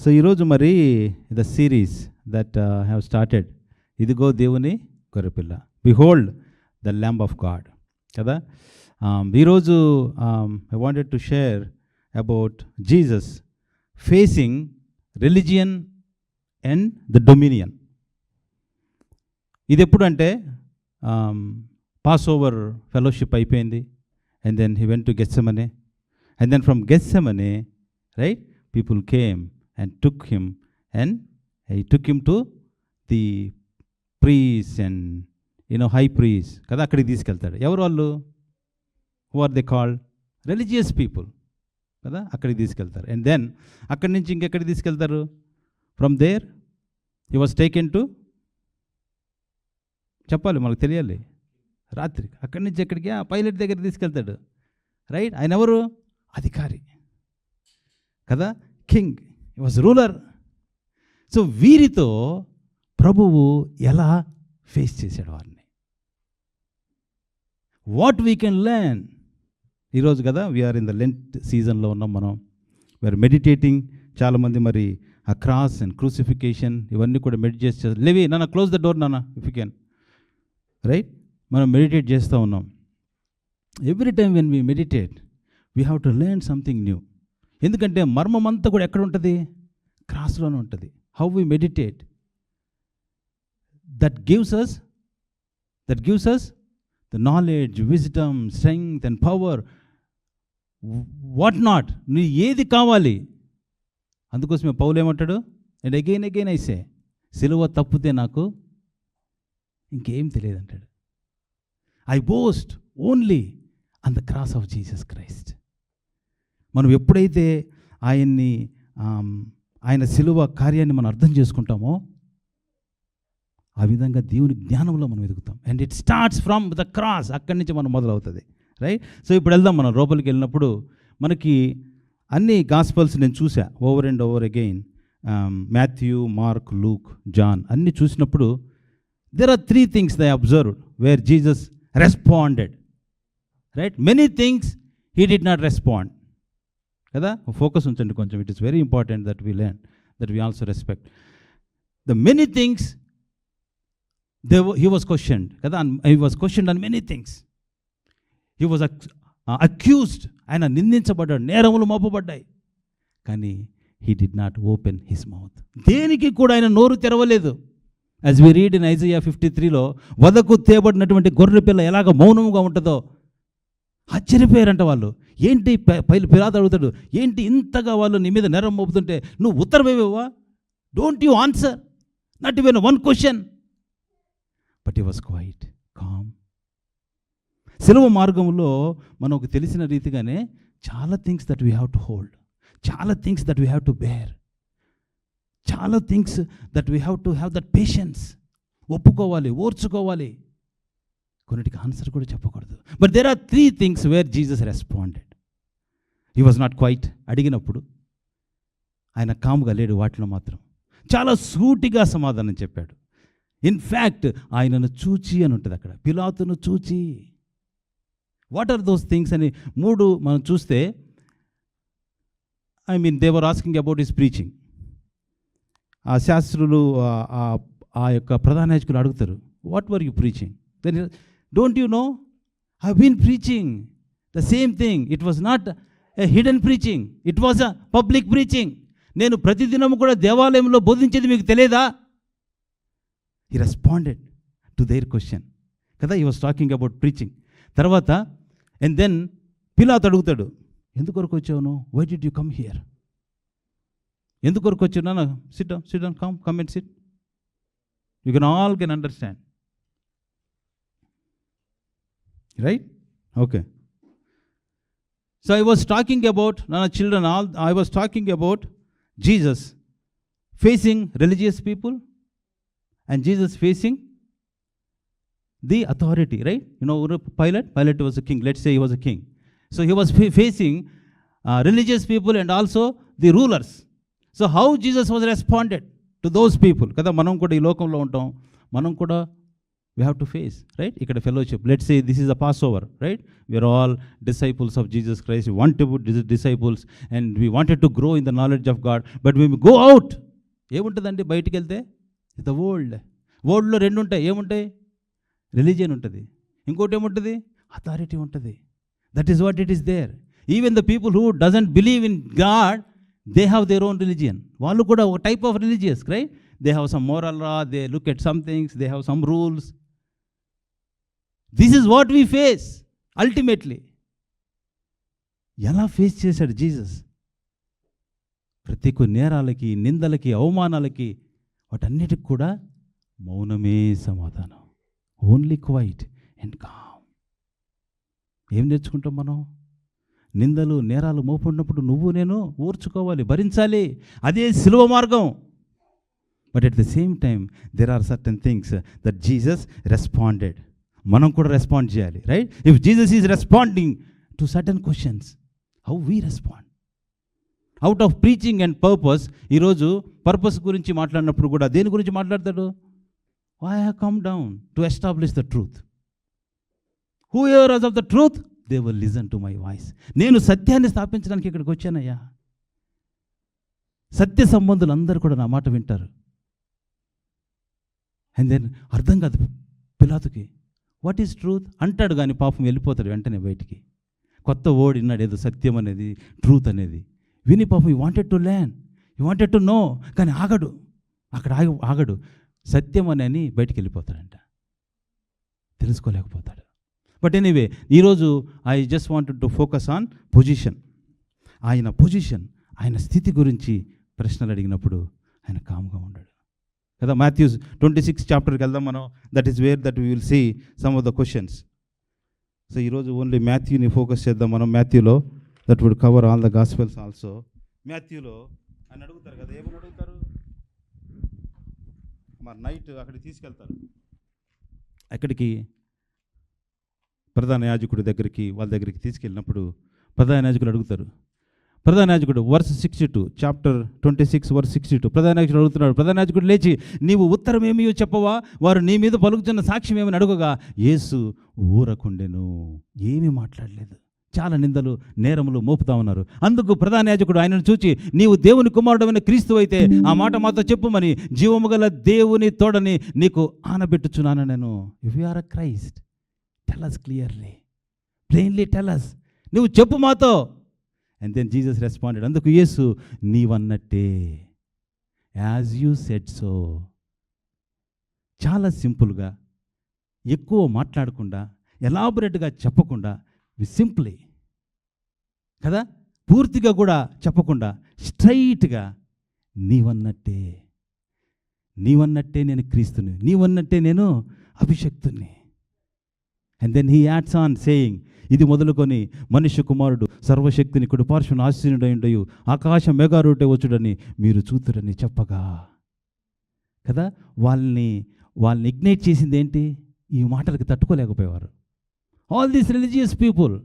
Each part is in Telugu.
సో ఈరోజు మరి the series that have started, ఇదిగో దేవుని గొర్రెపిల్ల, behold the lamb of God కదా. ఈరోజు I wanted to share about Jesus facing religion and the dominion. ఇది ఎప్పుడు అంటే పాస్ ఓవర్ ఫెలోషిప్ అయిపోయింది, and then he went to Gethsemane, and then from Gethsemane right people came and took him, and he took him to the priests and high priests kada akkadiki తీసుకెళ్తాడు. ఎవరు వాళ్ళు? who are they called? religious people kada akkadiki తీసుకెళ్తారు. and then అక్కడి నుంచి ఇంకెక్కడికి తీసుకెళ్తారు? from there he was taken to, చెప్పాలి మనకు తెలియాలి, రాత్రి అక్కడి నుంచి ఎక్కడికి? పైలట్ దగ్గరికి తీసుకెళ్తాడు. రైట్, ఆయన ఎవరు? అధికారి కదా, king, he was ruler. So వీరితో ప్రభువు ఎలా ఫేస్ చేశాడు వారిని? వాట్ వీ కెన్ లెర్న్ ఈరోజు కదా. వీఆర్ ఇన్ ద లెంట్ సీజన్లో ఉన్నాం మనం. We are meditating. చాలామంది మరి ఆ క్రాస్ అండ్ క్రూసిఫికేషన్ ఇవన్నీ కూడా మెడిటేట్ చేస్తారు. లేవి నాన్న, క్లోజ్ ద డోర్ నాన్న ఇఫ్ యూ కెన్. రైట్, మనం మెడిటేట్ చేస్తూ ఉన్నాం. Every time when we meditate we have to learn something new. ఎందుకంటే మర్మం అంతా కూడా ఎక్కడ ఉంటుంది? క్రాస్లోనే ఉంటుంది. How we meditate, that gives us the knowledge, wisdom, strength and power, what not. నీ ఏది కావాలి? అందుకోసమే పౌలు ఏమంటాడు? అండ్ అగైన్ ఐ సే, సిలువ తప్పితే నాకు ఇంకేం తెలియదు అంటాడు. I boast only on the cross of Jesus Christ. మనం ఎప్పుడైతే ఆయన సిలువ కార్యాన్ని మనం అర్థం చేసుకుంటామో ఆ విధంగా దేవుని జ్ఞానంలో మనం ఎదుగుతాం. And it starts from the cross. అక్కడి నుంచి మనం మొదలవుతుంది. రైట్, సో ఇప్పుడు వెళ్దాం. మనం లోపలికి వెళ్ళినప్పుడు మనకి అన్ని గాస్పల్స్ నేను చూసా over and over again. Matthew, Mark, Luke, John అన్నీ చూసినప్పుడు there are 3 things they observed where Jesus responded. Right, many things he did not respond కదా. ఫోకస్ ఉంచండి కొంచెం. It is very important that we learn, that we also respect the many things. He was questioned కదా, he was questioned on many things. He was accused, ఆయన నిందించబడ్డాడు, నేరములు మోపబడ్డాయి. కానీ he did not open his mouth. దేనికి కూడా ఆయన నోరు తెరవలేదు. As we read in Isaiah 53లో వదకు తేబడినటువంటి గొర్రె పిల్ల ఎలాగ మౌనంగా ఉంటుందో ఆశ్చర్యపోయారంట వాళ్ళు. ఏంటి పిలాతు అడుగుతాడు, ఏంటి ఇంతగా వాళ్ళు నీ మీద నేరం మోపుతుంటే నువ్వు ఉత్తరమేవా? Don't you answer? Not even one question. But he was quite calm. సిలువ మార్గంలో మనకు తెలిసిన రీతిగానే చాలా things that we have to hold, చాలా things that we have to bear, చాలా things that we have to have that patience. ఒప్పుకోవాలి, ఓర్చుకోవాలి, కొన్నిటికి ఆన్సర్ కూడా చెప్పకూడదు. But there are 3 things where Jesus responded. He was not quiet. అడిగినప్పుడు ఆయన కామ్గా లేడు, వాటిలో మాత్రం చాలా సూటిగా సమాధానం చెప్పాడు. ఇన్ఫ్యాక్ట్ ఆయనను చూచి అని ఉంటుంది అక్కడ, పిలాతును చూచి. వాట్ ఆర్ దోస్ థింగ్స్ అని 3 మనం చూస్తే, they were asking about his preaching. ఆ శాస్త్రులు ఆ యొక్క ప్రధాన యాజకులు అడుగుతారు, what were you preaching? Then don't you know I have been preaching the same thing. It was not a hidden preaching, it was a public preaching. నేను ప్రతిదినము కూడా దేవాలయంలో బోధించేది మీకు తెలియదా? He responded to their question కదా. He was talking about preaching. తర్వాత అండ్ దెన్ పిలాతు అడుగుతాడు, ఎందుకొరకు వచ్చావు? Why did you come here? ఎందుకొరకు వచ్చావు? నాన్న sit down, come and sit. You can understand. Right? Okay. So I was talking about, children, I was talking about Jesus facing religious people and Jesus facing the authority, right? Pilate was a king. Let's say he was a king. So he was facing religious people and also the rulers. So how Jesus was responded to those people? Kada manam kuda ee lokamlo untam, manam kuda we have to face, right? ఇక్కడ fellowship, let's say this is a passover, right? We're all disciples of Jesus Christ, we want to be disciples and we wanted to grow in the knowledge of God. But we go out, ఏముంటుందండి బయటికి వెళ్తే? ద వరల్డ్లో రెండు ఉంటాయి. ఏముంటాయి? రిలీజియన్ ఉంటుంది, ఇంకోటి ఏముంటుంది? అథారిటీ ఉంటుంది. That is what it is there. Even the people who doesn't believe in God, they have their own religion. వాళ్ళు కూడా ఒక type of religious, right? They have some moral law, they look at some things, they have some rules. This is what we face ultimately. ఎలా ఫేస్ చేశాడు జీసస్? ప్రతి నేరాలకి, నిందలకి, అవమానాలకి, వాటన్నిటికి కూడా మౌనమే సమాధానం. Only quiet and calm. ఏం నేర్చుకుంటాం మనం? నిందలు, నేరాలు మోపడినప్పుడు నువ్వు నేను ఓర్చుకోవాలి, భరించాలి. అదే సిలువ మార్గం. But at the same time there are certain things that Jesus responded. మనం కూడా రెస్పాండ్ చేయాలి, right? If Jesus is responding to certain questions, how we respond? Out of preaching and purpose. ఈరోజు పర్పస్ గురించి మాట్లాడినప్పుడు కూడా దేని గురించి మాట్లాడతాడు? I have come down to establish the truth. Who hears of the truth they will listen to my voice. నేను సత్యాన్ని స్థాపించడానికి ఇక్కడికి వచ్చానయ్యా. సత్య సంబంధులు అందరూ కూడా నా మాట వింటారు. అండ్ దెన్ అర్థం కాదు పిలాతుకి, వాట్ ఈజ్ ట్రూత్ అంటాడు, కానీ పాపం వెళ్ళిపోతాడు వెంటనే బయటికి. కొత్త వర్డ్ విన్నాడు, ఏదో సత్యం అనేది, ట్రూత్ అనేది విని పాపం you wanted to learn, you wanted to know, కానీ ఆగడు. అక్కడ ఆగడు. సత్యం అని బయటికి వెళ్ళిపోతాడంట, తెలుసుకోలేకపోతాడు. బట్ ఎనీవే, ఈరోజు I just wanted to focus on position. ఆయన పొజిషన్, ఆయన స్థితి గురించి ప్రశ్నలు అడిగినప్పుడు ఆయన కామ్గా ఉన్నాడు కదా. మాథ్యూ 26 చాప్టర్కి వెళ్దాం మనం. That is where that we will see some of the questions. So ఈరోజు ఓన్లీ మాథ్యూని ఫోకస్ చేద్దాం మనం. మాథ్యూలో that would cover all the gospels also. మాథ్యూలో ఆయన అడుగుతారు కదా, ఏమని అడుగుతారు? మరి నైట్ అక్కడికి తీసుకెళ్తారు. అక్కడికి ప్రధాన యాజకుడి దగ్గరికి, వాళ్ళ దగ్గరికి తీసుకెళ్ళినప్పుడు ప్రధాన యాజకులు అడుగుతారు. ప్రధాన యాజకుడు వర్స్ 62, చాప్టర్ 26 వర్స్ 62. ప్రధాన యాజకుడు అడుగుతున్నాడు. ప్రధాన యాజకుడు లేచి, నీవు ఉత్తరం ఏమీ చెప్పవా? వారు నీ మీద పలుకుతున్న సాక్ష్యం ఏమని అడుగగా యేసు ఊరకుండెను, ఏమీ మాట్లాడలేదు. చాలా నిందలు, నేరములు మోపుతా ఉన్నారు. అందుకు ప్రధాన యాజకుడు ఆయనను చూచి, నీవు దేవుని కుమారుడమైన క్రీస్తు అయితే ఆ మాట మాతో చెప్పుమని జీవము గల దేవుని తోడని నీకు ఆనబెట్టుచున్నాను నేను. If you are a Christ, tell us clearly, plainly tell us, నువ్వు చెప్పు మాతో. And then Jesus responded. అందుకు యేసు, నీవన్నట్టే, యాజ్ యూ సెడ్ సో. చాలా సింపుల్గా, ఎక్కువ మాట్లాడకుండా, ఎలాబొరేట్గా చెప్పకుండా, సింప్లీ కదా, పూర్తిగా కూడా చెప్పకుండా స్ట్రైట్గా, నీవన్నట్టే, నీవన్నట్టే నేను క్రీస్తుని, నీవన్నట్టే నేను అభిషక్తుని. And then he adds on saying, ఇది మొదలుకొని మనుష్య కుమారుడు సర్వశక్తిని కుడిపార్శ్వన ఆసీనుడయుండయు ఆకాశ మేఘారూటే వచ్చుడని మీరు చూతురని చెప్పగా కదా. వాళ్ళని ఇగ్నైట్ చేసింది ఏంటి? ఈ మాటలకు తట్టుకోలేకపోయేవారు. ఆల్ దీస్ రిలీజియస్ పీపుల్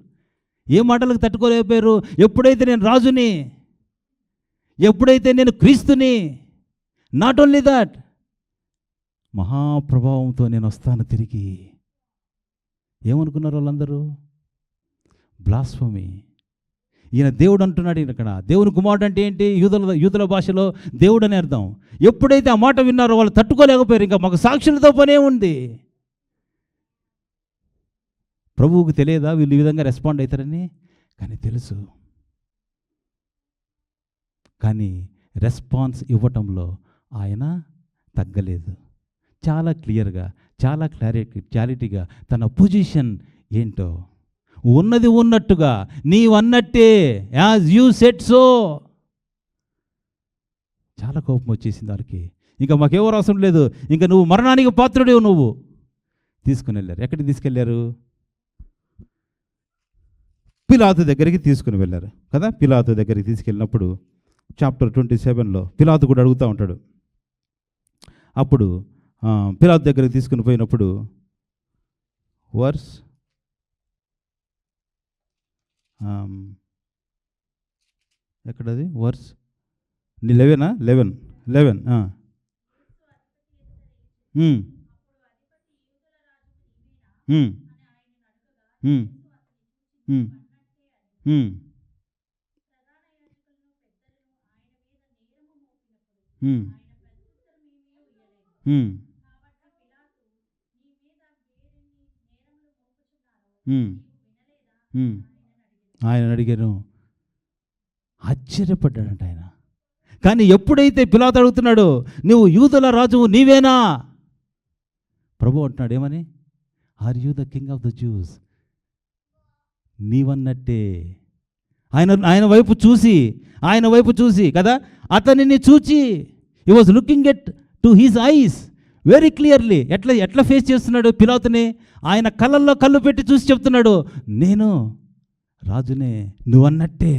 ఏ మాటలకు తట్టుకోలేకపోయారు? ఎప్పుడైతే నేను రాజుని, ఎప్పుడైతే నేను క్రీస్తుని, నాట్ ఓన్లీ దట్, మహాప్రభావంతో నేను వస్తాను తిరిగి. ఏమనుకున్నారు వాళ్ళందరూ? బ్లాస్ఫమీ. ఈయన దేవుడు అంటున్నాడు. ఇక్కడ దేవుని కుమారుడు అంటే ఏంటి? యూదుల భాషలో దేవుడు అని అర్థం. ఎప్పుడైతే ఆ మాట విన్నారో వాళ్ళు తట్టుకోలేకపోయారు. ఇంకా మాకు సాక్షులతో పనే ఉంది. ప్రభువుకు తెలియదా వీళ్ళు ఈ విధంగా రెస్పాండ్ అవుతారని? కానీ తెలుసు. కానీ రెస్పాన్స్ ఇవ్వటంలో ఆయన తగ్గలేదు. చాలా క్లియర్గా, చాలా క్లారిటీగా తన పొజిషన్ ఏంటో, ఉన్నది ఉన్నట్టుగా, నీవన్నట్టే, యాజ్ యూ సెడ్ సో. చాలా కోపం వచ్చేసింది వారికి. ఇంకా మాకెవరు అవసరం లేదు, ఇంకా నువ్వు మరణానికి పాత్రుడేవు, నువ్వు. తీసుకుని వెళ్ళారు. ఎక్కడికి తీసుకెళ్ళారు? పిలాతు దగ్గరికి తీసుకుని వెళ్ళారు కదా. పిలాతు దగ్గరికి తీసుకెళ్ళినప్పుడు చాప్టర్ 27లో పిలాతు కూడా అడుగుతూ ఉంటాడు. అప్పుడు పిలాతు దగ్గరికి తీసుకుని పోయినప్పుడు వర్స్ ఎక్కడది? వర్స్ 11. ఉమ్, ఉమ్, ఉమ్, ఉమ్, ఉమ్, ఉమ్, ఉమ్, ఉమ్. ఆయన అడిగాను. ఆశ్చర్యపడ్డాడంట ఆయన. కానీ ఎప్పుడైతే పిలాతు అడుగుతున్నాడో, నువ్వు యూదుల రాజువు నీవేనా? ప్రభు అంటున్నాడు ఏమని? Are you the king of the Jews? నీవన్నట్టే. ఆయన ఆయన వైపు చూసి కదా, అతనిని చూచి he was looking at to his eyes very clearly. ఎట్లా ఫేస్ చేస్తున్నాడు పిలాతుని? ఆయన కళ్ళల్లో కళ్ళు పెట్టి చూసి చెప్తున్నాడు, నేను రాజునే, నువ్వన్నట్టే.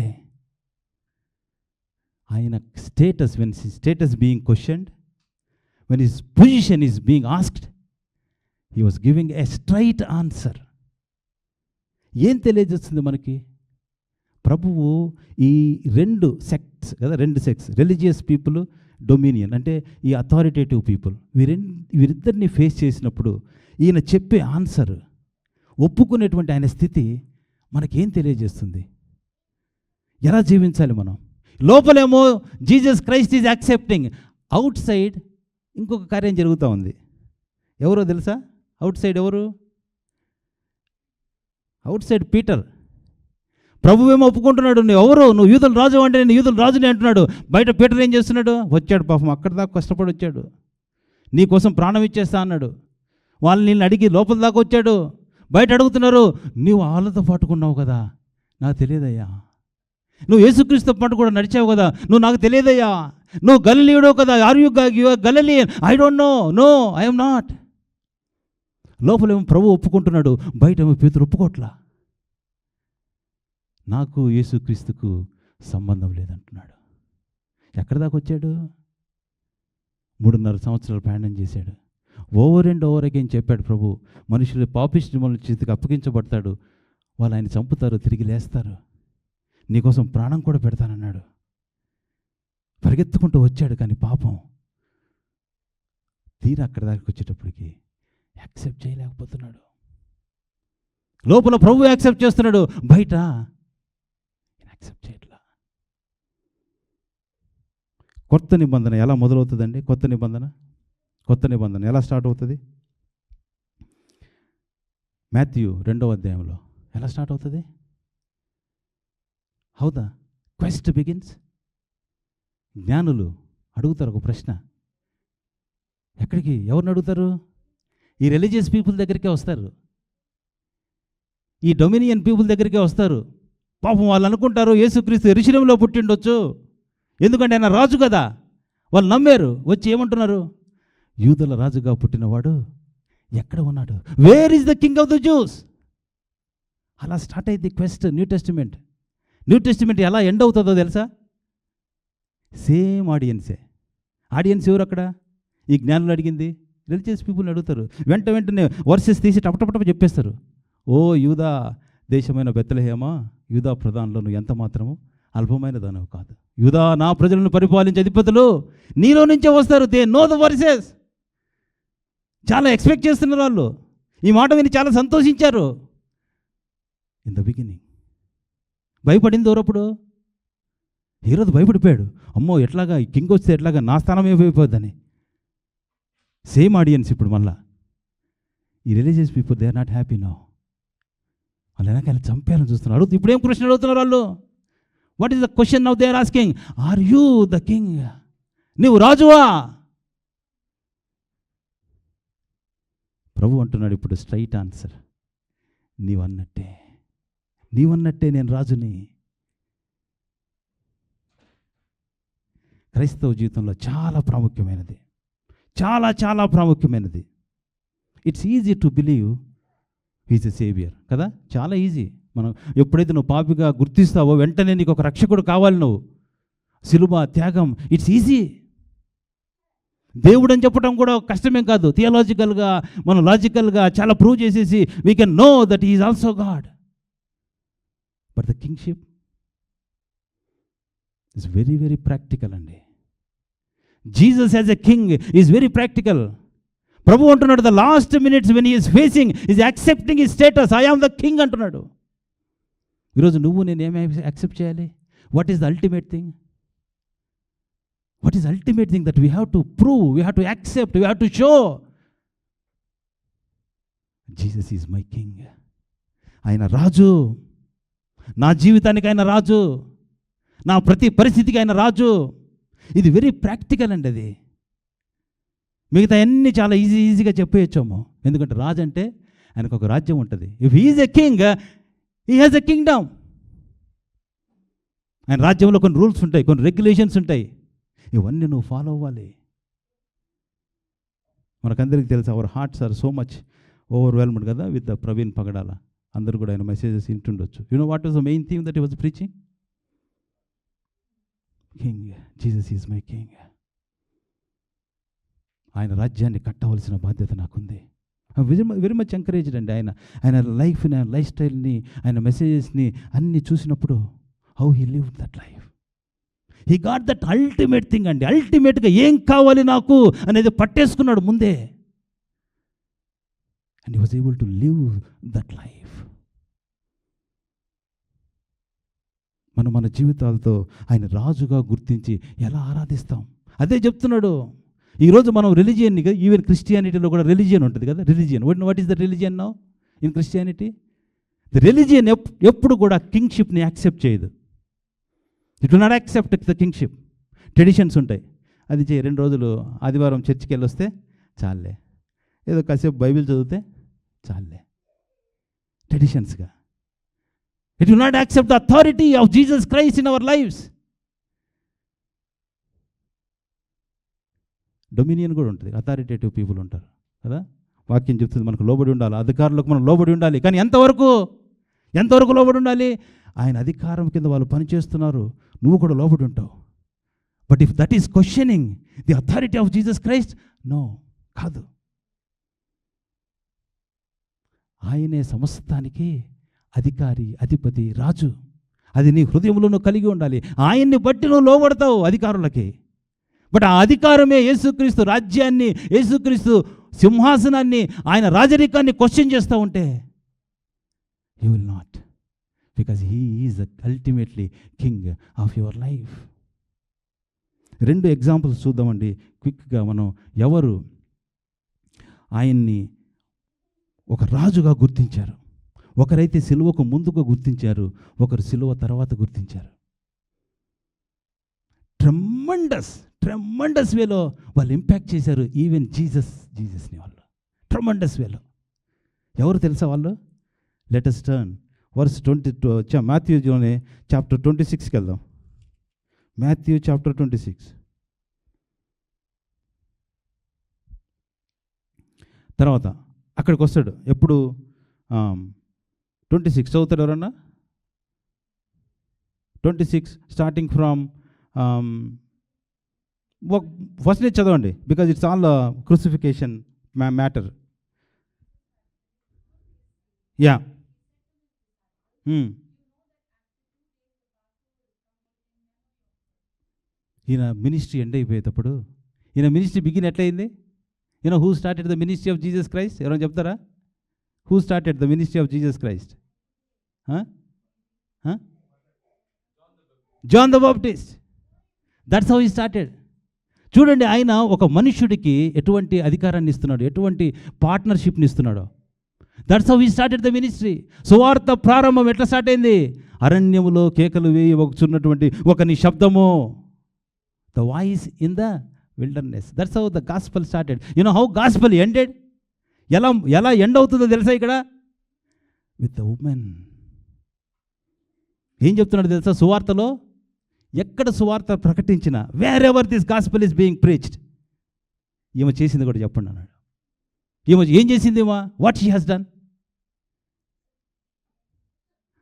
ఆయన status, when his status being questioned, when his position is being asked, he was giving a straight answer. ఏం తెలియజేస్తుంది మనకి? ప్రభువు ఈ రెండు సెక్ట్స్ కదా, రిలీజియస్ పీపుల్, డొమినియన్ అంటే ఈ అథారిటేటివ్ పీపుల్, వీరిద్దరిని ఫేస్ చేసినప్పుడు ఈయన చెప్పే ఆన్సర్, ఒప్పుకునేటువంటి ఆయన స్థితి మనకేం తెలియజేస్తుంది? ఎలా జీవించాలి మనం? లోపలేమో Jesus Christ is accepting, outside ఇంకొక కార్యం జరుగుతూ ఉంది. ఎవరో తెలుసా? అవుట్ సైడ్ ఎవరు? Outside Peter. ప్రభువేమో ఒప్పుకుంటున్నాడు, నువ్వు యూదుల రాజు అంటే నేను యూదుల రాజుని అంటున్నాడు. బయట పీటర్ ఏం చేస్తున్నాడు? వచ్చాడు పాపం, అక్కడి దాకా కష్టపడి వచ్చాడు, నీ కోసం ప్రాణం ఇచ్చేస్తా అన్నాడు. వాళ్ళు నిన్ను అడిగి లోపల దాకా వచ్చాడు. బయట అడుగుతున్నారు, నువ్వు వాళ్ళతో పాటుకున్నావు కదా, నాకు తెలియదయ్యా. నువ్వు యేసుక్రీస్తుతో పాటు కూడా నడిచావు కదా, నువ్వు నాకు తెలియదయ్యా. నువ్వు గలిలీయుడో కదా, are you Galilean? I don't know, no I am not. లోపలేమో ప్రభు ఒప్పుకుంటున్నాడు, బయటేమో పేతురు ఒప్పుకోట్లా. నాకు యేసుక్రీస్తుకు సంబంధం లేదంటున్నాడు. ఎక్కడి దాకా వచ్చాడు? 3.5 సంవత్సరాలు ప్రయాణం చేశాడు. ఓవర్ అండ్ ఓవర్ అగైన్ చెప్పాడు ప్రభు, మనుషులు పాపిష్టి మనుషుల చేతికి అప్పగించబడతాడు, వాళ్ళు ఆయన చంపుతారు, తిరిగి లేస్తారు, నీకోసం ప్రాణం కూడా పెడతానన్నాడు. పరిగెత్తుకుంటూ వచ్చాడు. కానీ పాపం తీరా అక్కడి దాకా వచ్చేటప్పటికి యాక్సెప్ట్ చేయలేకపోతున్నాడు. లోపల ప్రభు యాక్సెప్ట్ చేస్తున్నాడు, బయట యాక్సెప్ట్ చేయట్లా. కొత్త నిబంధన ఎలా మొదలవుతుందండి? కొత్త నిబంధన ఎలా స్టార్ట్ అవుతుంది? మాథ్యూ 2వ అధ్యాయంలో ఎలా స్టార్ట్ అవుతుంది? How the quest begins. జ్ఞానులు అడుగుతారు ఒక ప్రశ్న. ఎక్కడికి? ఎవరిని అడుగుతారు? ఈ రిలీజియస్ పీపుల్ దగ్గరికే వస్తారు, ఈ డొమినియన్ పీపుల్ దగ్గరికే వస్తారు. పాపం వాళ్ళు అనుకుంటారు యేసుక్రీస్తు యెరూషలేములో పుట్టిండొచ్చు, ఎందుకంటే ఆయన రాజు కదా. వాళ్ళు నమ్మారు. వచ్చి ఏమంటున్నారు? యూదుల రాజుగా పుట్టినవాడు ఎక్కడ ఉన్నాడు? Where is the king of the juice? అలా స్టార్ట్ అయింది క్వెస్ట్. న్యూ టెస్టిమెంట్ ఎలా ఎండ్ అవుతుందో తెలుసా? సేమ్ ఆడియన్స్ ఎవరు అక్కడ? ఈ జ్ఞానులు అడిగింది రిలీజియస్ పీపుల్ని అడుగుతారు. వెంటనే వర్సెస్ తీసి టపటపట చెప్పేస్తారు. ఓ యూదా దేశమైన బెత్లెహేమా, యూదా ప్రధానంలో నువ్వు ఎంత మాత్రము అల్పమైన దానవు కాదు. యూదా నా ప్రజలను పరిపాలించే అధిపతులు నీలో నుంచే వస్తారు. They know the versus. చాలా ఎక్స్పెక్ట్ చేస్తున్నారు వాళ్ళు. ఈ మాట విని చాలా సంతోషించారు. ఇన్ ద బిగినింగ్ భయపడింది ఎవరప్పుడు? హేరోదు భయపడిపోయాడు. అమ్మో ఎట్లాగా ఈ కింగ్ వస్తే ఎట్లాగా నా స్థానం ఏమైపోద్దని. సేమ్ ఆడియన్స్ ఇప్పుడు మళ్ళా ఈ religious people they are not happy now. వాళ్ళు వెనకాల చంపాలని చూస్తున్నారు. ఇప్పుడు ఏం క్వశ్చన్ అడుగుతున్నారు వాళ్ళు? What is the question now they are asking? Are you the king? నువ్వు రాజువా? ప్రభు అంటున్నాడు ఇప్పుడు స్ట్రైట్ ఆన్సర్, నీవన్నట్టే నేను రాజుని. క్రైస్తవ జీవితంలో చాలా ప్రాముఖ్యమైనది, చాలా ప్రాముఖ్యమైనది. It's easy to believe he's a saviour కదా, చాలా ఈజీ. మనం ఎప్పుడైతే నువ్వు పాపిగా గుర్తిస్తావో వెంటనే నీకు ఒక రక్షకుడు కావాలి, నువ్వు సిలువ త్యాగం, ఇట్స్ ఈజీ. దేవుడు అని చెప్పడం కూడా కష్టమేం కాదు. థియాలజికల్గా మనం లాజికల్గా చాలా ప్రూవ్ చేసేసి we can know that he is also God. But the kingship is very practical అండి. Jesus as a king is very practical. ప్రభు అంటున్నాడు, the last minutes when he is facing is accepting his status, I am the king అంటున్నాడు. ఈరోజు నువ్వు నేను ఏమి యాక్సెప్ట్ చేయాలి? What is the ultimate thing? What is ultimate thing that we have to prove, we have to accept, we have to show? Jesus is my king. ఆయన రాజు, నా జీవితానికి ఆయన రాజు, నా ప్రతి పరిస్థితికి ఆయన రాజు. ఇది వెరీ ప్రాక్టికల్ అండి. అది మిగతా అన్నీ చాలా ఈజీగా చెప్పేయచ్చాము. ఎందుకంటే రాజు అంటే ఆయనకు ఒక రాజ్యం ఉంటుంది. If he is a king, he has a Kingdom. ఆయన రాజ్యంలో కొన్ని రూల్స్ ఉంటాయి, కొన్ని రెగ్యులేషన్స్ ఉంటాయి. ఇవన్నీ నువ్వు ఫాలో అవ్వాలి. మనకందరికీ తెలుసు, our hearts are so much overwhelmed కదా విత్ ద ప్రవీణ్ పగడాల. అందరూ కూడా ఆయన మెసేజెస్ వింటుండొచ్చు. You know what was the main theme that he was preaching? King, Jesus is my king. ఆయన రాజ్యాన్ని కట్టవలసిన బాధ్యత నాకుంది. వెరీ మచ్ ఎంకరేజ్డ్ అండి. ఆయన లైఫ్ని, ఆయన లైఫ్ స్టైల్ని, ఆయన మెసేజెస్ని అన్నీ చూసినప్పుడు how he lived that life. He got that ultimate thing అండి. అల్టిమేట్గా ఏం కావాలి నాకు అనేది పట్టేసుకున్నాడు ముందే. And he was able to live that life. మనం మన జీవితాలతో ఆయన రాజుగా గుర్తించి ఎలా ఆరాధిస్తాం? అదే చెప్తున్నాడు. ఈరోజు మనం రిలీజియన్ని, ఈవెన్ క్రిస్టియానిటీలో కూడా రిలీజియన్ ఉంటుంది కదా. Religion, what is the religion now in Christianity? The religion ఎప్పుడు కూడా కింగ్షిప్ని యాక్సెప్ట్ చేయదు. It will not accept the kingship. Traditions ఉంటాయి. అది 2 రోజులు ఆదివారం చర్చికి వెళ్ళొస్తే చాలే, ఏదో కాసేపు బైబిల్ చదివితే చాలే, ట్రెడిషన్స్గా. It will not accept the authority of Jesus Christ in our lives. Dominion కూడా ఉంటుంది, అథారిటేటివ్ పీపుల్ ఉంటారు కదా. వాక్యం చెప్తుంది మనకు లోబడి ఉండాలి, అధికారులకు మనం లోబడి ఉండాలి. కానీ ఎంతవరకు లోబడి ఉండాలి? ఆయన అధికారం కింద వాళ్ళు పనిచేస్తున్నారు, నువ్వు కూడా లోబడి ఉంటావు. But if that is questioning the authority of Jesus Christ, no, కాదు. ఆయనే సమస్తానికి అధికారి, అధిపతి, రాజు. అది నీ హృదయంలో నువ్వు కలిగి ఉండాలి. ఆయన్ని బట్టి నువ్వు లోబడతావు అధికారులకి. బట్ ఆ అధికారమే యేసుక్రీస్తు రాజ్యాన్ని, యేసుక్రీస్తు సింహాసనాన్ని, ఆయన రాజరికాన్ని క్వశ్చన్ చేస్తూ ఉంటే you will not, because he is ultimately king of your life. 2 examples చూద్దామండి క్విక్గా. మనం ఎవరు ఆయన్ని ఒక రాజుగా గుర్తించారు. ఒకరైతే సిలువకు ముందుగా గుర్తించారు, ఒకరు సిలువ తర్వాత గుర్తించారు. ట్రెమండస్ వేలో వాళ్ళు ఇంపాక్ట్ చేశారు ఈవెన్ జీసస్ని వాళ్ళు. ట్రెమండస్ వేలో. ఎవరు తెలుసా వాళ్ళు? లెట్ us టర్న్ వర్స్ 22, మాథ్యూలోనే చాప్టర్ 26కి వెళ్దాం. మాథ్యూ చాప్టర్ 26 తర్వాత అక్కడికి వస్తాడు. ఎప్పుడు 26 చదువుతాడు ఎవరన్నా? 26 స్టార్టింగ్ ఫ్రమ్ ఫస్ట్ నుంచి చదవండి, because it's all crucifixion matter. Yeah, ఈయన మినిస్ట్రీ ఎండ్ అయిపోయేటప్పుడు, ఈయన మినిస్ట్రీ బిగిన్ ఎట్లయింది? You know who started the ministry of Jesus Christ? ఎవరైనా చెప్తారా? Who started the ministry of Jesus Christ? John the Baptist. That's how he started. చూడండి, ఆయన ఒక మనుష్యుడికి ఎటువంటి అధికారాన్ని ఇస్తున్నాడు, ఎటువంటి పార్ట్నర్షిప్ని ఇస్తున్నాడు. That's how he started the ministry. సువార్త ప్రారంభం ఎట్లా స్టార్ట్ అయింది? అరణ్యములో కేకలు వేయవచ్చున్నటువంటి ఒక నీ శబ్దము, the voice in the wilderness. That's how the gospel started. You know how gospel ended? ఎలా ఎండ్ అవుతుందో తెలుసా? ఇక్కడ విత్ ద ఉమెన్. ఏం చెప్తున్నాడు తెలుసా? సువార్తలో ఎక్కడ సువార్త ప్రకటించినా, wherever this gospel is being preached, ఈమె చేసింది కూడా చెప్పండి అన్నాడు. ఈమె ఏం చేసింది? ఈమె వాట్ షీ హ్యాస్ డన్.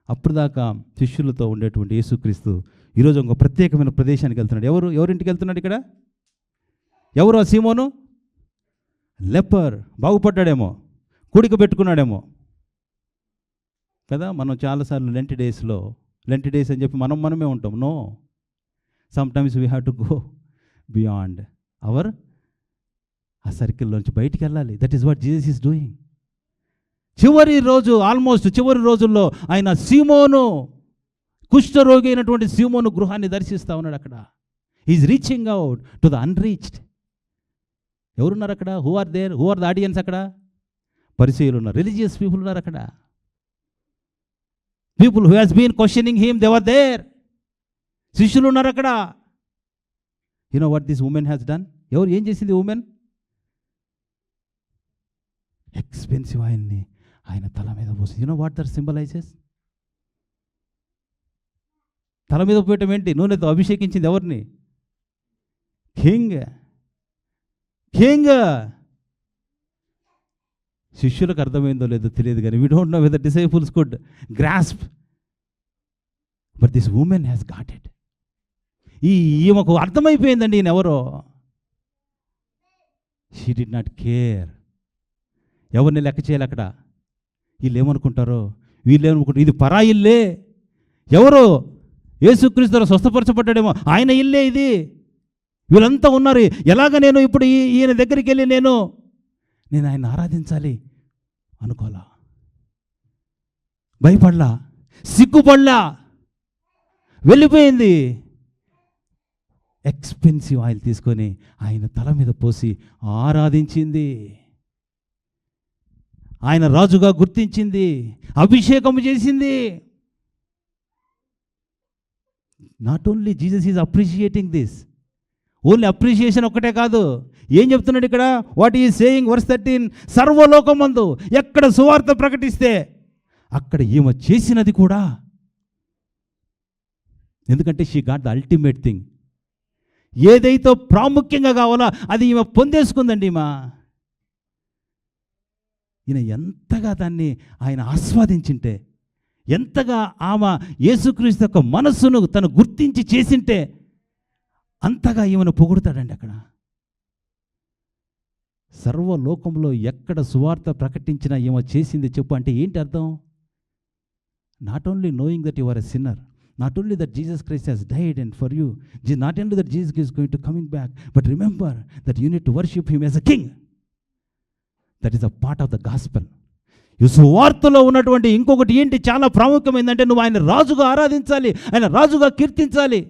అప్పుడు దాకా శిష్యులతో ఉండేటువంటి యేసుక్రీస్తు ఈరోజు ఒక ప్రత్యేకమైన ప్రదేశానికి వెళ్తున్నాడు. ఎవరింటికి వెళ్తున్నాడు ఇక్కడ? ఎవరు ఆ సీమోను? లెపర్. బాగుపడ్డాడేమో, కూడిక పెట్టుకున్నాడేమో కదా. మనం చాలాసార్లు లెంట్ డేస్ అని చెప్పి మనమే ఉంటాం. No, sometimes we have to go beyond our ఆ సర్కిల్లోంచి బయటికి వెళ్ళాలి. That is what Jesus is doing. చివరి రోజు, ఆల్మోస్ట్ చివరి రోజుల్లో ఆయన సీమోను, కుష్ఠరోగి అయినటువంటి సీమోను గృహాన్ని దర్శిస్తూ ఉన్నాడు. అక్కడ is reaching out to the unreached. ఎవరున్నారు అక్కడ? Who are there? Who are the audience అక్కడ? పరిచయులు ఉన్నారు, రిలీజియస్ పీపుల్ ఉన్నారు అక్కడ. People who has been questioning him, they were there. శిష్యులు ఉన్నారు అక్కడ. You know what this woman has done? ఎవరు ఏం చేసింది ఉమెన్? ఎక్స్పెన్సివ్ ఆయిల్ని ఆయన తల మీద పోసింది. You know what that symbolises? తల మీద పోయటం ఏంటి? నూనెతో అభిషేకించింది ఎవరిని? కింగ్. కింగ్. శిష్యులకు అర్థమైందో లేదో తెలియదు, కానీ we don't know whether disciples could grasp, but this woman has got it. ఈమెకు అర్థమైపోయిందండి ఈయన ఎవరో. She did not care. ఎవరిని లెక్క చేయాలి అక్కడ? వీళ్ళు ఏమనుకుంటారో, వీళ్ళు ఏమనుకుంటారు, ఇది పరా ఇల్లే. ఎవరో యేసుక్రీస్తు స్వస్థపరచబడ్డాడేమో, ఆయన ఇల్లే ఇది. వీళ్ళంతా ఉన్నారు. ఎలాగ నేను ఇప్పుడు ఈయన దగ్గరికి వెళ్ళి నేను ఆయన ఆరాధించాలి అనుకోలా, భయపడలా, సిగ్గుపడలా, వెళ్ళిపోయింది. ఎక్స్పెన్సివ్ ఆయిల్ తీసుకొని ఆయన తల మీద పోసి ఆరాధించింది. ఆయన రాజుగా గుర్తించింది, అభిషేకం చేసింది. Not only Jesus is appreciating this. Only appreciation ఒక్కటే కాదు. ఏం చెప్తున్నాడు ఇక్కడ? వాట్ ఈజ్ సేయింగ్ వర్స్ 13, సర్వలోకమందు ఎక్కడ సువార్త ప్రకటిస్తే అక్కడ ఈమె చేసినది కూడా. ఎందుకంటే she got the ultimate thing. ఏదైతే ప్రాముఖ్యంగా కావాలో అది ఈమె పొందేసుకుందండి. ఈయన ఎంతగా దాన్ని ఆయన ఆస్వాదించింటే, ఎంతగా ఆమె యేసుక్రీస్తు యొక్క మనస్సును తను గుర్తించి చేసింటే అంతగా ఈమెను పొగుడుతాడండి అక్కడ. సర్వలోకంలో ఎక్కడ సువార్త ప్రకటించినా ఈమె చేసింది చెప్పు అంటే ఏంటి అర్థం? Not only knowing that you are a sinner, not only that Jesus Christ has died and for you, not only that Jesus is going to coming back, but remember that you need to worship him as a king. That is a part of the gospel. ఈ సువార్తలో ఉన్నటువంటి ఇంకొకటి ఏంటి చాలా ప్రాముఖ్యమైందంటే, నువ్వు ఆయన రాజుగా ఆరాధించాలి, ఆయన రాజుగా కీర్తించాలి.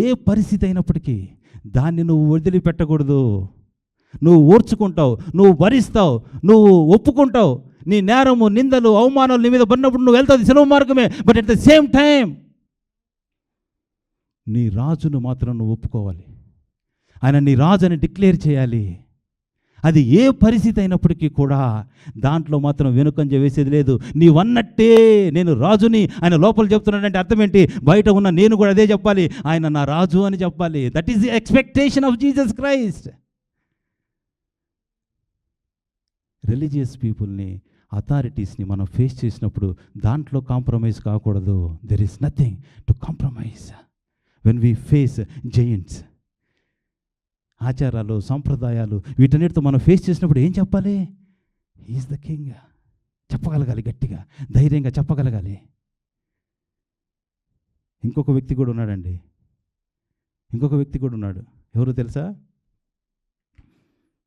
ఏ పరిస్థితి అయినప్పటికీ దాన్ని నువ్వు వదిలిపెట్టకూడదు. నువ్వు ఓర్చుకుంటావు, నువ్వు భరిస్తావు, నువ్వు ఒప్పుకుంటావు. నీ నేరము, నిందలు, అవమానాలు నీ మీద పడినప్పుడు నువ్వు వెళ్తావు, సెలవు మార్గమే. But at the same time నీ రాజును మాత్రం నువ్వు ఒప్పుకోవాలి. ఆయన నీ రాజు అని డిక్లేర్ చేయాలి. అది ఏ పరిస్థితి అయినప్పటికీ కూడా దాంట్లో మాత్రం వెనుకంజ వేసేది లేదు. నీవన్నట్టే నేను రాజుని ఆయన లోపల చెప్తున్నాడంటే అర్థం ఏంటి? బయట ఉన్న నేను కూడా అదే చెప్పాలి, ఆయన నా రాజు అని చెప్పాలి. That is the expectation of Jesus Christ. Religious పీపుల్ని, అథారిటీస్ని మనం ఫేస్ చేసినప్పుడు దాంట్లో కాంప్రమైజ్ కాకూడదు. There is nothing to compromise when we face giants. ఆచారాలు, సంప్రదాయాలు వీటన్నిటితో మనం ఫేస్ చేసినప్పుడు ఏం చెప్పాలి? హీఈస్ ద కింగ్ చెప్పగలగాలి, గట్టిగా ధైర్యంగా చెప్పగలగాలి. ఇంకొక వ్యక్తి కూడా ఉన్నాడండి, ఇంకొక వ్యక్తి కూడా ఉన్నాడు. ఎవరు తెలుసా?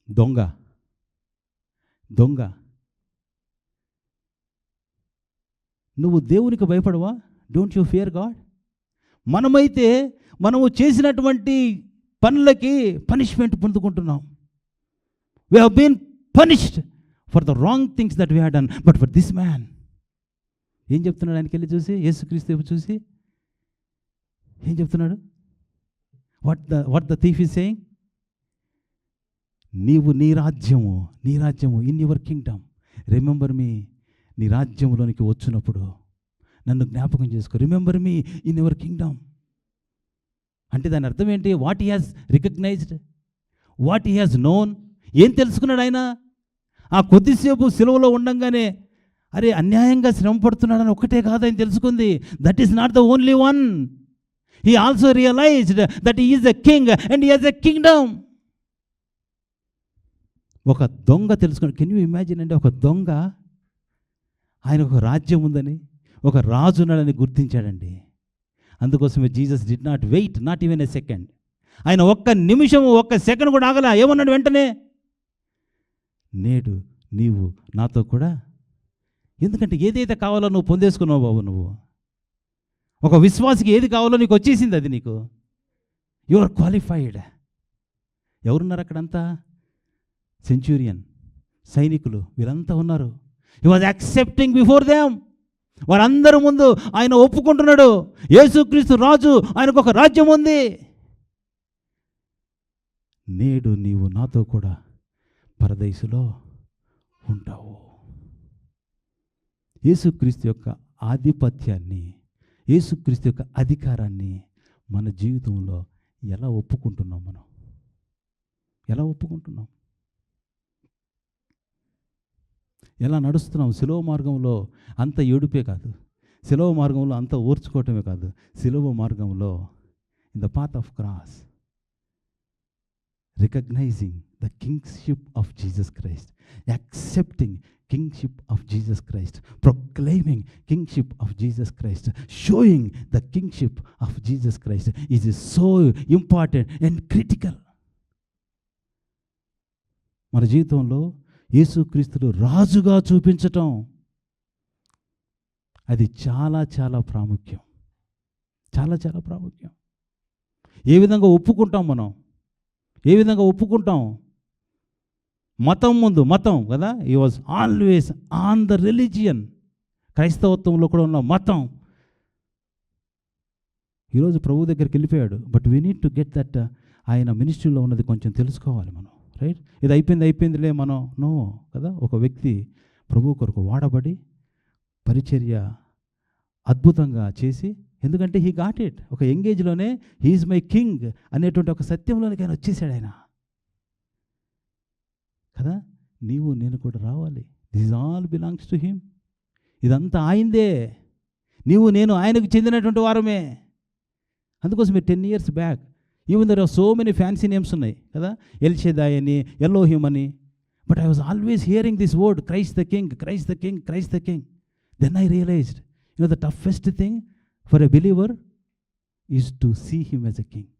దొంగ. దొంగ. నువ్వు దేవునికి భయపడవా? Don't you fear God? మనము చేసినటువంటి పనులకి పనిష్మెంట్ పొందుకుంటున్నాం. We have been punished for the wrong things that we have done. But for this man ఏం చెప్తున్నాడు? ఆయనకి వెళ్ళి చూసి, యేసుక్రీస్తు చూసి ఏం చెప్తున్నాడు? What the thief is saying? నీవు నీ రాజ్యము in your kingdom, remember me. నీ రాజ్యంలోనికి వచ్చినప్పుడు నన్ను జ్ఞాపకం చేసుకో. Remember me in your kingdom అంటే దాని అర్థం ఏంటి? What he has recognised, what he has known. ఏం తెలుసుకున్నాడు ఆయన? ఆ కొద్దిసేపు సిలువలో ఉండంగానే అరే అన్యాయంగా శ్రమ పడుతున్నాడని ఒకటే కాదు ఆయన తెలుసుకుంది. That is not the only one. He also realised that he is a king and he has a kingdom. ఒక దొంగ తెలుసుకున్నాడు. కెన్ యూ ఇమాజిన్ అంటే ఒక దొంగ ఆయన ఒక రాజ్యం ఉందని, ఒక రాజు ఉన్నాడని గుర్తించాడండి. అందుకోసమే Jesus did not wait, not even a second. ఆయన ఒక్క నిమిషం ఒక్క సెకండ్ కూడా ఆగలా. ఏమన్నాడు వెంటనే? నేడు నీవు నాతో కూడా. ఎందుకంటే ఏదైతే కావాలో నువ్వు పొందేసుకున్నావు బాబు. నువ్వు ఒక విశ్వాసికి ఏది కావాలో నీకు వచ్చేసింది, అది నీకు. You are qualified. ఎవరున్నారు అక్కడంతా? సెంచూరియన్, సైనికులు, వీరంతా ఉన్నారు. He was accepting before them. వారందరి ముందు ఆయన ఒప్పుకుంటున్నాడు, యేసుక్రీస్తు రాజు, ఆయనకు ఒక రాజ్యం ఉంది. నేడు నీవు నాతో కూడా పరదేశులో ఉంటావు. యేసుక్రీస్తు యొక్క ఆధిపత్యాన్ని, యేసుక్రీస్తు యొక్క అధికారాన్ని మన జీవితంలో ఎలా ఒప్పుకుంటున్నాం? మనం ఎలా ఒప్పుకుంటున్నాం? ఎలా నడుస్తున్నాం? సిలువ మార్గంలో అంత ఏడుపే కాదు, సిలువ మార్గంలో అంత ఓర్చుకోవటమే కాదు, సిలువ మార్గంలో in the path of cross recognising the kingship of Jesus Christ, accepting kingship of Jesus Christ, proclaiming kingship of Jesus Christ, showing the kingship of Jesus Christ is so important and critical. మన జీవితంలో యేసుక్రీస్తును రాజుగా చూపించటం అది చాలా చాలా ప్రాముఖ్యం, చాలా చాలా ప్రాముఖ్యం. ఏ విధంగా ఒప్పుకుంటాం మనం? ఏ విధంగా ఒప్పుకుంటాం? మతం ముందు, మతం కదా, he was always on the religion. క్రైస్తవత్వంలో కూడా ఉన్న మతం ఈరోజు ప్రభు దగ్గరికి వెళ్ళిపోయాడు. But we need to get that. ఆయన మినిస్ట్రీలో ఉన్నది కొంచెం తెలుసుకోవాలి మనం, రైట్? ఇది అయిపోయిందిలే మనం, నో కదా. ఒక వ్యక్తి ప్రభు కొరకు వాడబడి పరిచర్య అద్భుతంగా చేసి, ఎందుకంటే హీ గాట్ ఇట్. ఒక ఎంగేజ్లోనే హీఈస్ మై కింగ్ అనేటువంటి ఒక సత్యంలోనికి ఆయన వచ్చేసాడు ఆయన కదా. నీవు నేను కూడా రావాలి. This all belongs to him. ఇదంతా ఆయనదే. నీవు నేను ఆయనకు చెందినటువంటి వారమే. అందుకోసం మీరు 10 years back even there are so many fancy names ఉన్నాయి కదా, ఎల్షెదాయ్ అని, ఎల్లోహిమ్ అని. But I was always hearing this word, Christ the king, Christ the king, Christ the king. Then I realised, the toughest thing for a believer is to see him as a king.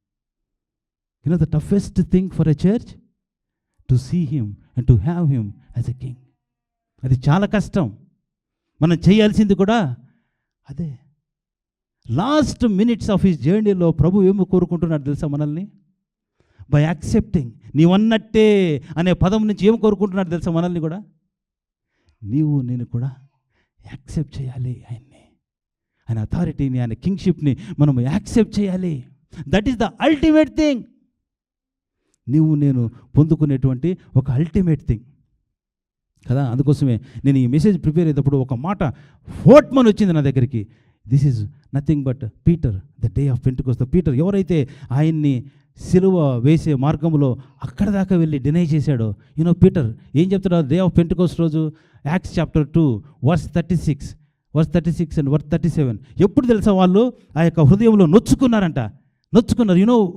The toughest thing for a church to see him and to have him as a king. అది చాలా కష్టం. మనం చేయాల్సింది కూడా అదే. లాస్ట్ మినిట్స్ ఆఫ్ హిస్ జర్నీలో ప్రభు ఏమి కోరుకుంటున్నాడు తెలుసా మనల్ని? బై యాక్సెప్టింగ్, నీవన్నట్టే అనే పదం నుంచి ఏం కోరుకుంటున్నాడు తెలుసా మనల్ని కూడా? నీవు నేను కూడా యాక్సెప్ట్ చేయాలి ఆయన్ని, ఆయన అథారిటీని, ఆయన కింగ్షిప్ని మనం యాక్సెప్ట్ చేయాలి. That is the ultimate thing. నీవు నేను పొందుకునేటువంటి ఒక అల్టిమేట్ థింగ్ కదా. అందుకోసమే నేను ఈ మెసేజ్ ప్రిపేర్ అయ్యేటప్పుడు ఒక మాట ఫోర్ట్మన్ వచ్చింది నా దగ్గరికి. This is nothing but Peter, the day of Pentecost. Peter ఎవరైతే ఆయన్ని సిలువ వేసే మార్గంలో అక్కడ దాకా వెళ్ళి డినై చేశాడో, పీటర్ ఏం చెప్తాడో డే ఆఫ్ పెంటెకోస్ట్ రోజు? Acts chapter 2 verse 36 and verse 37. ఎప్పుడు తెలుసా వాళ్ళు ఆ యొక్క హృదయంలో నొచ్చుకున్నారు.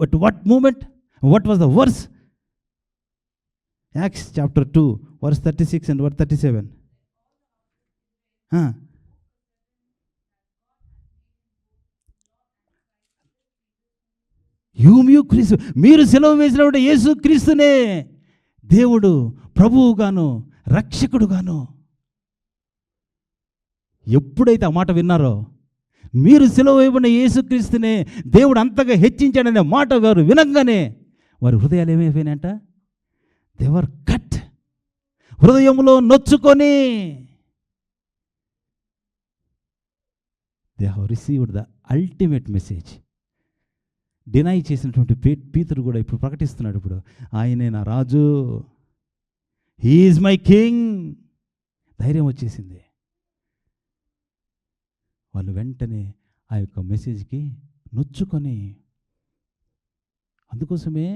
at what moment? What was the verse? Acts chapter 2 verse 36 and verse 37. మీరు సెలవు వేసినప్పుడు యేసు క్రీస్తునే దేవుడు ప్రభువుగాను రక్షకుడుగాను. ఎప్పుడైతే ఆ మాట విన్నారో, మీరు సెలవు వేయబడిన యేసుక్రీస్తునే దేవుడు అంతగా హెచ్చించాడనే మాట వారు వినగానే వారి హృదయాలు ఏమైపోయినాయంట? They were cut. హృదయంలో నొచ్చుకొని they have received the ultimate message. Deny చేసినటువంటి పీతరు కూడా ఇప్పుడు ప్రకటిస్తున్నాడు, ఇప్పుడు ఆయనే నా రాజు, హీ ఈజ్ మై కింగ్. ధైర్యం వచ్చేసింది. వాళ్ళు వెంటనే ఆ యొక్క మెసేజ్కి నొచ్చుకొని, అందుకోసమే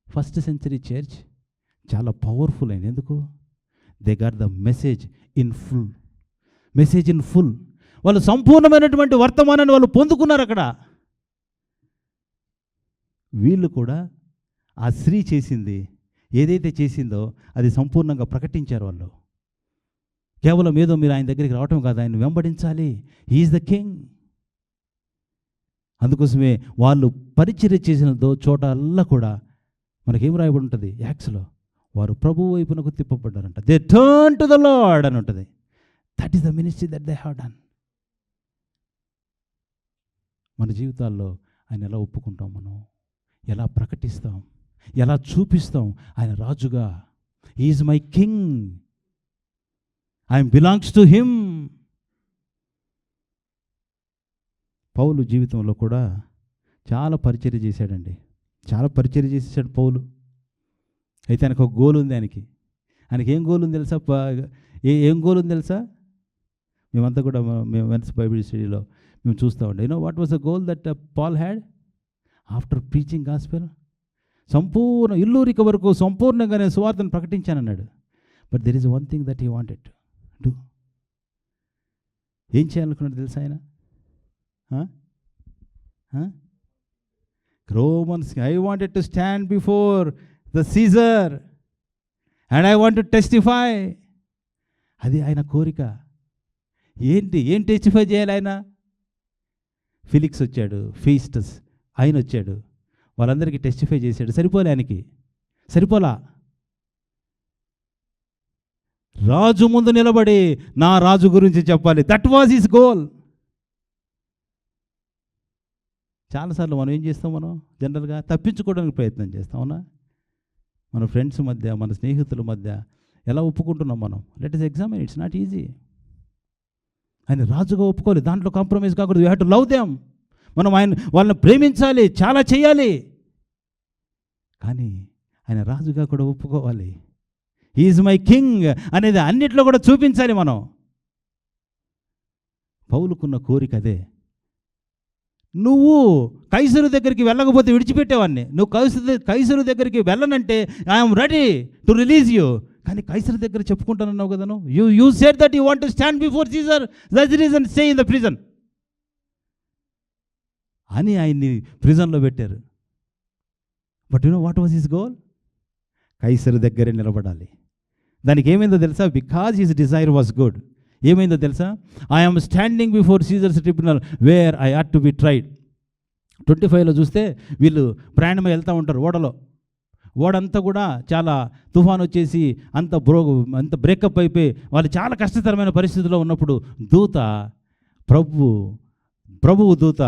ఫస్ట్ సెంచరీ చర్చ్ చాలా పవర్ఫుల్ అయింది. ఎందుకు? They got the message in full. వాళ్ళు సంపూర్ణమైనటువంటి వర్తమానాన్ని వాళ్ళు పొందుకున్నారు అక్కడ. వీళ్ళు కూడా ఆ స్త్రీ చేసింది ఏదైతే చేసిందో అది సంపూర్ణంగా ప్రకటించారు వాళ్ళు. కేవలం ఏదో మీరు ఆయన దగ్గరికి రావటం కాదు, ఆయన వెంబడించాలి. He is the king. అందుకోసమే వాళ్ళు పరిచర్య చేసిన చోటల్లా కూడా మనకేం రాయబడి ఉంటుంది యాక్స్లో, వారు ప్రభు వైపునకు తిప్పబడ్డారంట. They turn to the lord అని ఉంటుంది. That is the ministry that they have done. మన జీవితాల్లో ఆయన ఎలా ఒప్పుకుంటాం, మనం ఎలా ప్రకటిస్తాం, ఎలా చూపిస్తాం ఆయన రాజుగా. He is my king, I belongs to him. పౌలు జీవితంలో కూడా చాలా పరిచర్య చేశాడండి, చాలా పరిచర్య చేసేసాడు పౌలు. అయితే ఆయనకు ఒక గోల్ ఉంది. ఆయనకి ఏం గోల్ ఉంది తెలుసా? ఏం గోల్ ఉంది తెలుసా? మేమంతా కూడా మేము వెన్స్ బైబిల్ స్టడీలో మేము చూస్తూ ఉండే, what was the goal that Paul had after preaching gospel? సంపూర్ణ ఇల్లూరిక వరకు సంపూర్ణంగా నేను సువార్తను ప్రకటించానన్నాడు. But there is one thing that he wanted to do. ఏం చేయాలనుకున్నాడు తెలుసా ఆయన? Romans, I wanted to stand before the Caesar and I want to testify. అది ఆయన కోరిక. ఏం టెస్టిఫై చేయాలి ఆయన? ఫిలిక్స్ వచ్చాడు, ఫీస్టస్ ఆయన వచ్చాడు, వాళ్ళందరికీ టెస్టిఫై చేశాడు. సరిపోలే ఆయనకి, సరిపోలా. రాజు ముందు నిలబడి నా రాజు గురించి చెప్పాలి. That was his goal. చాలాసార్లు మనం ఏం చేస్తాం, మనం జనరల్గా తప్పించుకోవడానికి ప్రయత్నం చేస్తాం. అవునా? మన ఫ్రెండ్స్ మధ్య, మన స్నేహితుల మధ్య ఎలా ఒప్పుకుంటున్నాం మనం? Let us examine. It's not easy. ఆయన రాజుగా ఒప్పుకోవాలి, దాంట్లో కాంప్రమైజ్ కాకూడదు. You have to love them. మనం వాళ్ళని ప్రేమించాలి, చాలా చేయాలి, కానీ ఆయన రాజుగా కూడా ఒప్పుకోవాలి. హీ ఈజ్ మై కింగ్ అనేది అన్నిట్లో కూడా చూపించాలి మనం. పౌలుకున్న కోరిక అదే. నువ్వు కైసరు దగ్గరికి వెళ్ళకపోతే విడిచిపెట్టేవాడిని. నువ్వు కైసరు దగ్గరికి వెళ్ళనంటే I'm ready to release you. కానీ కైసరు దగ్గర చెప్పుకుంటానన్నావు కదా నువ్వు. You said that you want to stand before Caesar, that's the reason stay in the prison అని ఆయన్ని ప్రిజన్లో పెట్టారు. But you know what was his goal? కైసరు దగ్గరే నిలబడాలి. దానికి ఏమైందో తెలుసా? Because his desire was good. ఏమైందో తెలుసా? I'm standing before Caesar's tribunal where I ought to be tried. 25లో చూస్తే వీళ్ళు ప్రయాణమై వెళ్తూ ఉంటారు ఓడలో. ఓడంతా కూడా చాలా తుఫాన్ వచ్చేసి అంత బ్రేకప్ అయిపోయి వాళ్ళు చాలా కష్టతరమైన పరిస్థితుల్లో ఉన్నప్పుడు ప్రభువు దూత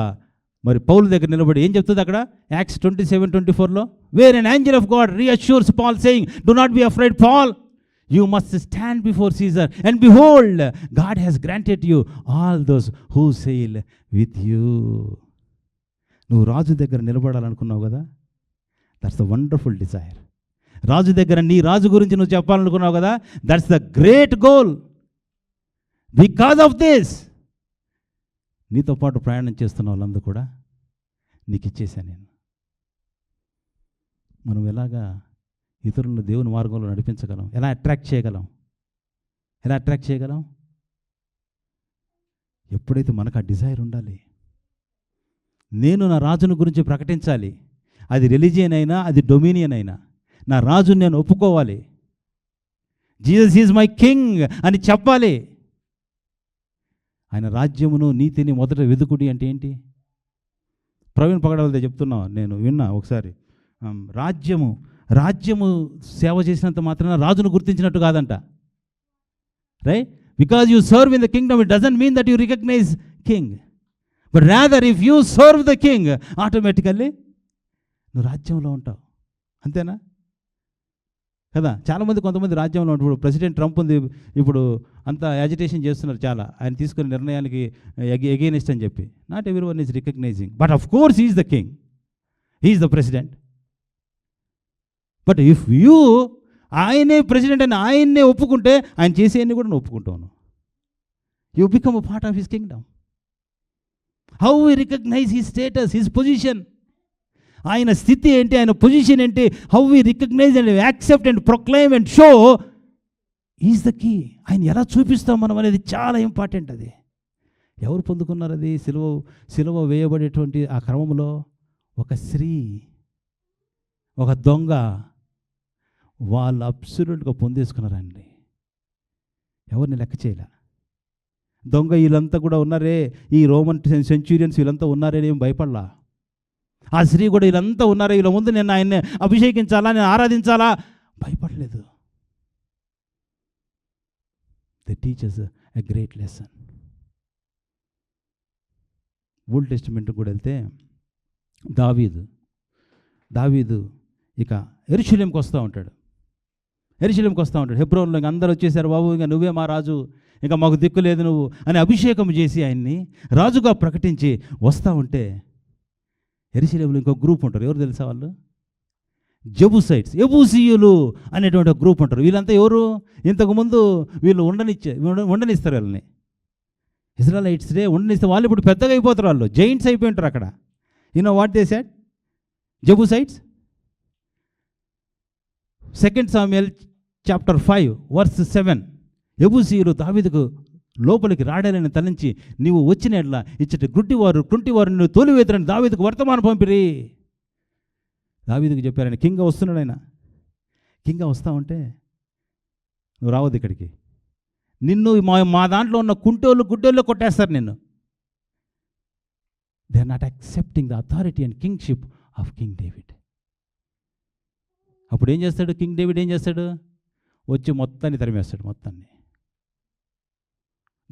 మరి పౌలు దగ్గర నిలబడి ఏం చెప్తుంది అక్కడ? యాక్ట్స్ 27:24లో, where an angel of God reassures Paul saying, do not be afraid Paul, you must stand before Caesar, and behold, God has granted you all those who sail with you. నువ్వు రాజు దగ్గర నిలబడాలనుకున్నావు కదా, దట్స్ ద వండర్ఫుల్ డిజైర్. రాజు దగ్గర నీ రాజు గురించి నువ్వు చెప్పాలనుకున్నావు కదా, that's the great goal. Because of this నీతో పాటు ప్రయాణం చేస్తున్న వాళ్ళందరూ కూడా నీకు ఇచ్చేసాను నేను. మనం ఎలాగా ఇతరులను దేవుని మార్గంలో నడిపించగలం? ఎలా అట్రాక్ట్ చేయగలం? ఎప్పుడైతే మనకు ఆ డిజైర్ ఉండాలి. నేను నా రాజుని గురించి ప్రకటించాలి. అది రిలీజియన్ అయినా, అది డొమినియన్ అయినా, నా రాజుని నేను ఒప్పుకోవాలి. జీసస్ ఈజ్ మై కింగ్ అని చెప్పాలి. ఆయన రాజ్యమును నీతిని మొదట వెదుకుడి అంటే ఏంటి? ప్రవీణ్ పగడాలతో చెప్తున్నా, నేను విన్నా ఒకసారి. రాజ్యము సేవ చేసినంత మాత్రాన రాజును గుర్తించినట్టు కాదంట. Right? Because you serve in the kingdom, it doesn't mean that you recognise king, but rather if you serve the king, automatically నువ్వు రాజ్యంలో ఉంటావు. అంతేనా కదా? కొంతమంది రాజ్యంలో ఉంటారు. ఇప్పుడు ప్రెసిడెంట్ ట్రంప్ ఉంది, ఇప్పుడు అంతా యాజిటేషన్ చేస్తున్నారు చాలా, ఆయన తీసుకునే నిర్ణయానికి ఎగెయినిస్ట్ అని చెప్పి. Not every one is recognising, but of course he is the king, he is the president. But if you ఆయనే ప్రెసిడెంట్ అని ఆయన్నే ఒప్పుకుంటే, ఆయన చేసేయన్ని కూడా నువ్వు ఒప్పుకుంటావు. You become a part of his kingdom. How we recognise his status, his position. ఆయన స్థితి ఏంటి, ఆయన పొజిషన్ ఏంటి, how we recognise and accept and proclaim and show is the key. ఆయన ఎలా చూపిస్తాం మనం అనేది చాలా ఇంపార్టెంట్. అది ఎవరు పొందుకున్నారు? అది సిలువ వేయబడేటువంటి ఆ క్రమంలో ఒక స్త్రీ, ఒక దొంగ, వాళ్ళు అబ్సల్యూట్గా పొందేసుకున్నారండి. ఎవరిని లెక్క చేయలే. దొంగ వీళ్ళంతా కూడా ఉన్నారే, ఈ రోమన్ సెంచురియన్స్ వీళ్ళంతా ఉన్నారే, ఏం భయపడలా. ఆ స్త్రీ కూడా వీళ్ళంతా ఉన్నారే, వీళ్ళ ముందు నేను ఆయన్ని అభిషేకించాలా, నేను ఆరాధించాలా, భయపడలేదు. They teachers a great lesson. Old testament కూడా వెళ్తే దావీదు ఇక యెరూషలేముకి వస్తూ ఉంటాడు. హెబ్రోన్లో ఇంక అందరూ వచ్చేసారు, బాబు ఇంకా నువ్వే మా రాజు, ఇంకా మాకు దిక్కు లేదు నువ్వు అని అభిషేకం చేసి ఆయన్ని రాజుగా ప్రకటించి వస్తూ ఉంటే యెరూషలేములో ఇంకో గ్రూప్ ఉంటారు. ఎవరు తెలుసా వాళ్ళు? జెబూసైట్స్, ఎబూసీయులు అనేటువంటి ఒక గ్రూప్ ఉంటారు. వీళ్ళంతా ఎవరు? ఇంతకుముందు వీళ్ళు ఉండనిస్తారు వీళ్ళని, ఇజ్రాయలైట్స్ డే ఉండనిస్తే వాళ్ళు ఇప్పుడు పెద్దగా అయిపోతారు, వాళ్ళు జైంట్స్ అయిపోయి ఉంటారు అక్కడ. You know what they said? Jebusites. 2 Samuel chapter 5 verse 7, ఎబూసీయులు దావీదుకు లోపలికి రాడాలని తలంచి, నీవు వచ్చిన ఎట్లా ఇచ్చటి గుడ్డివారు కుంటివారు నువ్వు తోలివేతరని దావీదుకు వర్తమానం పంపిరి. దావీదుకు చెప్పారని, కింగ్ వస్తున్నాడు, ఆయన కింగ్ వస్తూ ఉంటే నువ్వు రావద్దు ఇక్కడికి, నిన్ను మా దాంట్లో ఉన్న గుడ్డోళ్ళు కొట్టేస్తారు నిన్ను. They are not accepting the authority and kingship of King David. అప్పుడు ఏం చేస్తాడు కింగ్ డేవిడ్? ఏం చేస్తాడు? వచ్చి మొత్తాన్ని తరిమేస్తాడు, మొత్తాన్ని.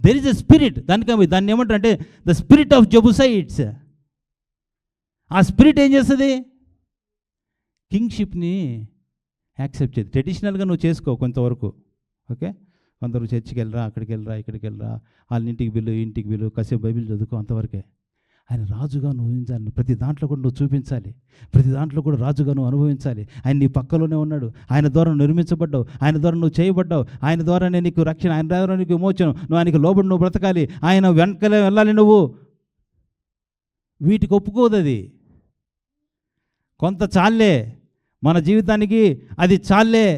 దెర్ ఇస్ ఎ స్పిరిట్, దాన్ని ఏమంటారు అంటే ద స్పిరిట్ ఆఫ్ జెబూసైట్స్. ఆ స్పిరిట్ ఏం చేస్తుంది? కింగ్షిప్ని యాక్సెప్ట్ చేయదు. ట్రెడిషనల్గా నువ్వు చేసుకో కొంతవరకు, ఓకే, కొంతవరకు చర్చికి వెళ్ళరా, అక్కడికి వెళ్ళరా, ఇక్కడికి వెళ్ళరా, వాళ్ళ ఇంటికి బిల్లు కాసేపు బైబిల్ చదువుకో, అంతవరకే. ఆయన రాజుగా నువ్వు ఊహించాలి, ప్రతి దాంట్లో కూడా నువ్వు చూపించాలి, ప్రతి దాంట్లో కూడా రాజుగా నువ్వు అనుభవించాలి. ఆయన నీ పక్కలోనే ఉన్నాడు, ఆయన ద్వారా నిర్మించబడ్డావు, ఆయన ద్వారా నువ్వు చేయబడ్డావు, ఆయన ద్వారానే నీకు రక్షణ, ఆయన ద్వారా నీకు విమోచనం, నువ్వు ఆయనకి లోబడి నువ్వు బ్రతకాలి, ఆయన వెనకలే వెళ్ళాలి. నువ్వు వీటికి ఒప్పుకోదు, అది కొంత చాలే మన జీవితానికి, అది చాలే.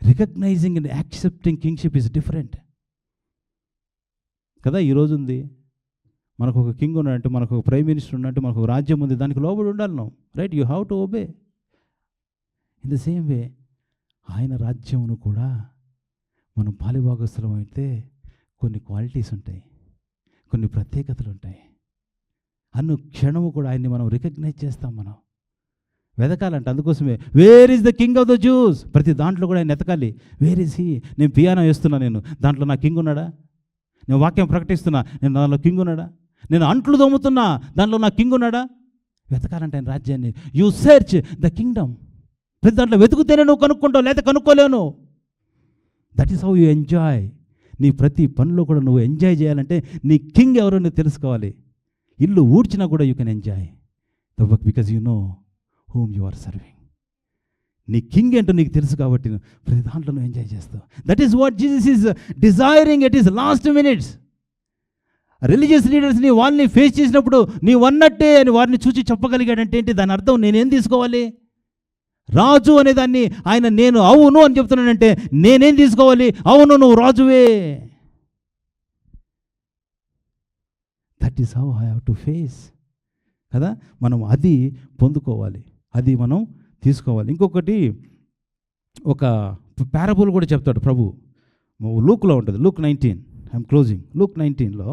Recognising and accepting kingship is different కదా. ఈరోజు ఉంది, మనకు ఒక కింగ్ ఉన్నాడంటే, మనకు ఒక ప్రైమ్ మినిస్టర్ ఉన్నాడంటే, మనకు ఒక రాజ్యం ఉంది, దానికి లోబడి ఉండాలి నువ్వు, right? You have to obey. In the same way ఆయన రాజ్యమును కూడా మనం పాలిభాగస్థలం అయితే కొన్ని క్వాలిటీస్ ఉంటాయి, కొన్ని ప్రత్యేకతలు ఉంటాయి. అను క్షణము కూడా ఆయన్ని మనం రికగ్నైజ్ చేస్తాం, మనం వెతకాలంటే. అందుకోసమే where is the king of the Jews, ప్రతి దాంట్లో కూడా ఆయన వెతకాలి. Where is he? నేను పియానో వేస్తున్నా, నేను దాంట్లో నా కింగ్ ఉన్నాడా? నేను వాక్యం ప్రకటిస్తున్నా, నేను దానిలో కింగ్ ఉన్నాడా? నేను అంట్లు దొమ్ముతున్నా, దాంట్లో నా కింగ్ ఉన్నాడా? వెతకాలంటే ఆయన రాజ్యాన్ని. You search the kingdom. ప్రతి దాంట్లో వెతుకుతేనే నువ్వు కనుక్కుంటావు, లేకపోతే కనుక్కోలేను. That is how you enjoy. నీ ప్రతి పనిలో కూడా నువ్వు ఎంజాయ్ చేయాలంటే నీ కింగ్ ఎవరో నువ్వు తెలుసుకోవాలి. ఇల్లు ఊడ్చినా కూడా you can enjoy the work because you know whom you are serving. నీ కింగ్ ఏంటో నీకు తెలుసు కాబట్టి ప్రతి దాంట్లో నువ్వు ఎంజాయ్ చేస్తావు. That is what Jesus is desiring at his last minutes. Religious లీడర్స్ని వాళ్ళని ఫేస్ చేసినప్పుడు నీవు అన్నట్టే అని వారిని చూసి చెప్పగలిగాడంటే ఏంటి? దాని అర్థం నేనేం తీసుకోవాలి? రాజు అనేదాన్ని ఆయన నేను అవును అని చెప్తున్నానంటే నేనేం తీసుకోవాలి? అవును, నువ్వు రాజువే. That is how I have to face కదా. మనం అది పొందుకోవాలి, అది మనం తీసుకోవాలి. ఇంకొకటి, ఒక పారబుల్ కూడా చెప్తాడు ప్రభు, లూక్లో ఉంటుంది. Luke 19, I'm closing. లూక్ 19లో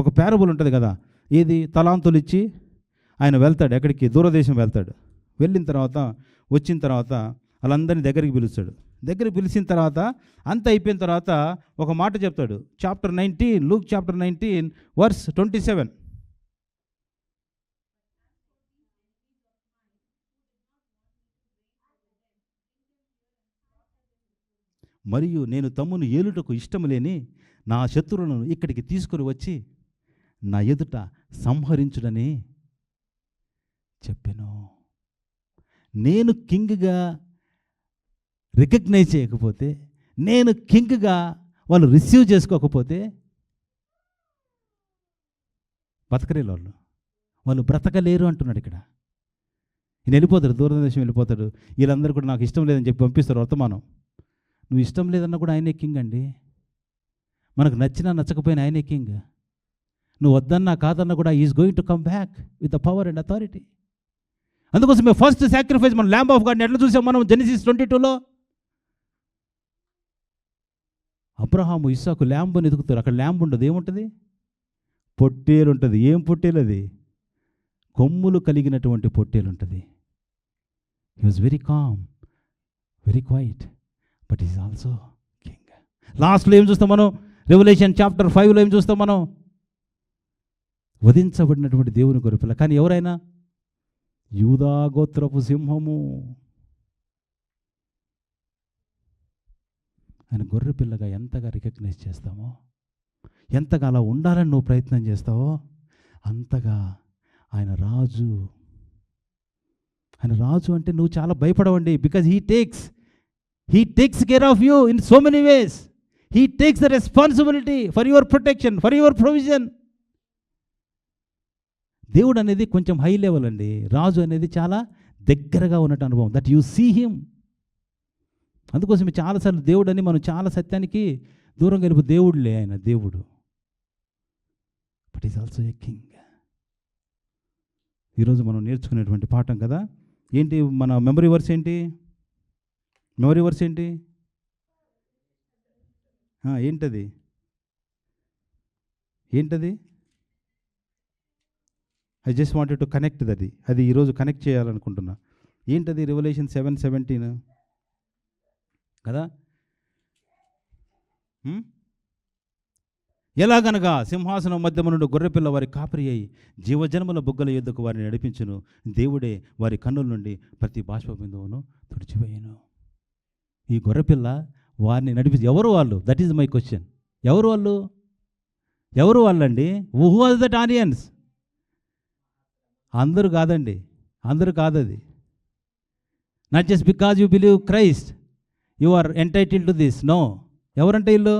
ఒక పారబుల్ ఉంటుంది కదా. ఏది? తలాంతులు ఇచ్చి ఆయన వెళ్తాడు, ఎక్కడికి? దూరదేశం వెళ్తాడు. వెళ్ళిన తర్వాత వచ్చిన తర్వాత వాళ్ళందరినీ దగ్గరికి పిలుస్తాడు. దగ్గరికి పిలిచిన తర్వాత అంత అయిపోయిన తర్వాత ఒక మాట చెప్తాడు. Chapter 19, Luke chapter 19 verse 27. మరియు నేను తమ్మును ఏలుటకు ఇష్టము లేని నా శత్రువులను ఇక్కడికి తీసుకొని వచ్చి నా ఎదుట సంహరించుడని చెప్పాను. నేను కింగ్గా రికగ్నైజ్ చేయకపోతే, నేను కింగ్గా వాళ్ళు రిసీవ్ చేసుకోకపోతే బతకలేరు, వాళ్ళు బ్రతకలేరు అంటున్నాడు ఇక్కడ. ఈయన వెళ్ళిపోతాడు, దూరదేశం వెళ్ళిపోతాడు. వీళ్ళందరూ కూడా నాకు ఇష్టం లేదని చెప్పి పంపిస్తారు వర్తమానం. నువ్వు ఇష్టం లేదన్నా కూడా ఆయనే కింగ్ అండి. మనకు నచ్చినా నచ్చకపోయినా ఆయనే కింగ్. నువ్వు వద్దన్నా కాదన్నా కూడా is going to come back with the power and authority. అందుకోసమే ఫస్ట్ సాక్రిఫైస్ మనం ల్యాంబ్ ఆఫ్ గాడ్ని ఎట్లా చూసాం మనం? జెనసిస్ 22లో అబ్రహాము ఇస్సాకు ల్యాంబుని ఎదుగుతారు. అక్కడ ల్యాంబ్ ఉండదు, ఏముంటుంది? పొట్టేలు ఉంటుంది. ఏం పొట్టేలు అది? కొమ్ములు కలిగినటువంటి పొట్టేలు ఉంటుంది. He was very calm, very quiet, but is also king. లాస్ట్లో ఏం చూస్తాం మనం? రెవల్యూషన్ చాప్టర్ 5లో ఏం చూస్తాం మనం? వధించబడినటువంటి దేవుని గొర్రెపిల్ల. కానీ ఎవరైనా యూదా గోత్రపు సింహము, ఆయన గొర్రెపిల్లగా ఎంతగా రికగ్నైజ్ చేస్తామో, ఎంతగా అలా ఉండాలని నువ్వు ప్రయత్నం చేస్తావో, అంతగా ఆయన రాజు. ఆయన రాజు అంటే నువ్వు చాలా భయపడవండి. Because he takes care of you in so many ways. He takes the responsibility for your protection, for your provision. దేవుడు అనేది కొంచెం హై లెవెల్ అండి. రాజు అనేది చాలా దగ్గరగా ఉన్నట్టు అనుభవం. That you see him. అందుకోసమే చాలాసార్లు దేవుడు అని మనం చాలా సత్యానికి దూరంగా వెళ్ళిపో. దేవుడులే ఆయన దేవుడు, but is also a king. ఈరోజు మనం నేర్చుకునేటువంటి పాఠం కదా. ఏంటి మన మెమరీ వర్స్ ఏంటి? మెమరీ వర్స్ ఏంటి? ఏంటది? ఏంటది? I just wanted to connect అది ఈరోజు కనెక్ట్ చేయాలనుకుంటున్నా. ఏంటది? రెవల్యూషన్ 7:17 కదా. ఎలాగనగా సింహాసనం మధ్యమ నుండి గొర్రెపిల్ల వారి కాపరి అయి జీవజన్మల బుగ్గల యుద్ధకు వారిని నడిపించును. దేవుడే వారి కన్నుల నుండి ప్రతి బాష్ప బిందువును తుడిచివేయను. ఈ గొర్రెపిల్ల వారిని నడిపించి ఎవరు వాళ్ళు? That is my question. ఎవరు వాళ్ళు? ఎవరు వాళ్ళండి? Who was that audience? అందరూ కాదండి, అందరూ కాదు. అది not just because you believe Christ you are entitle to this. No. ఎవరంటే వీళ్ళు?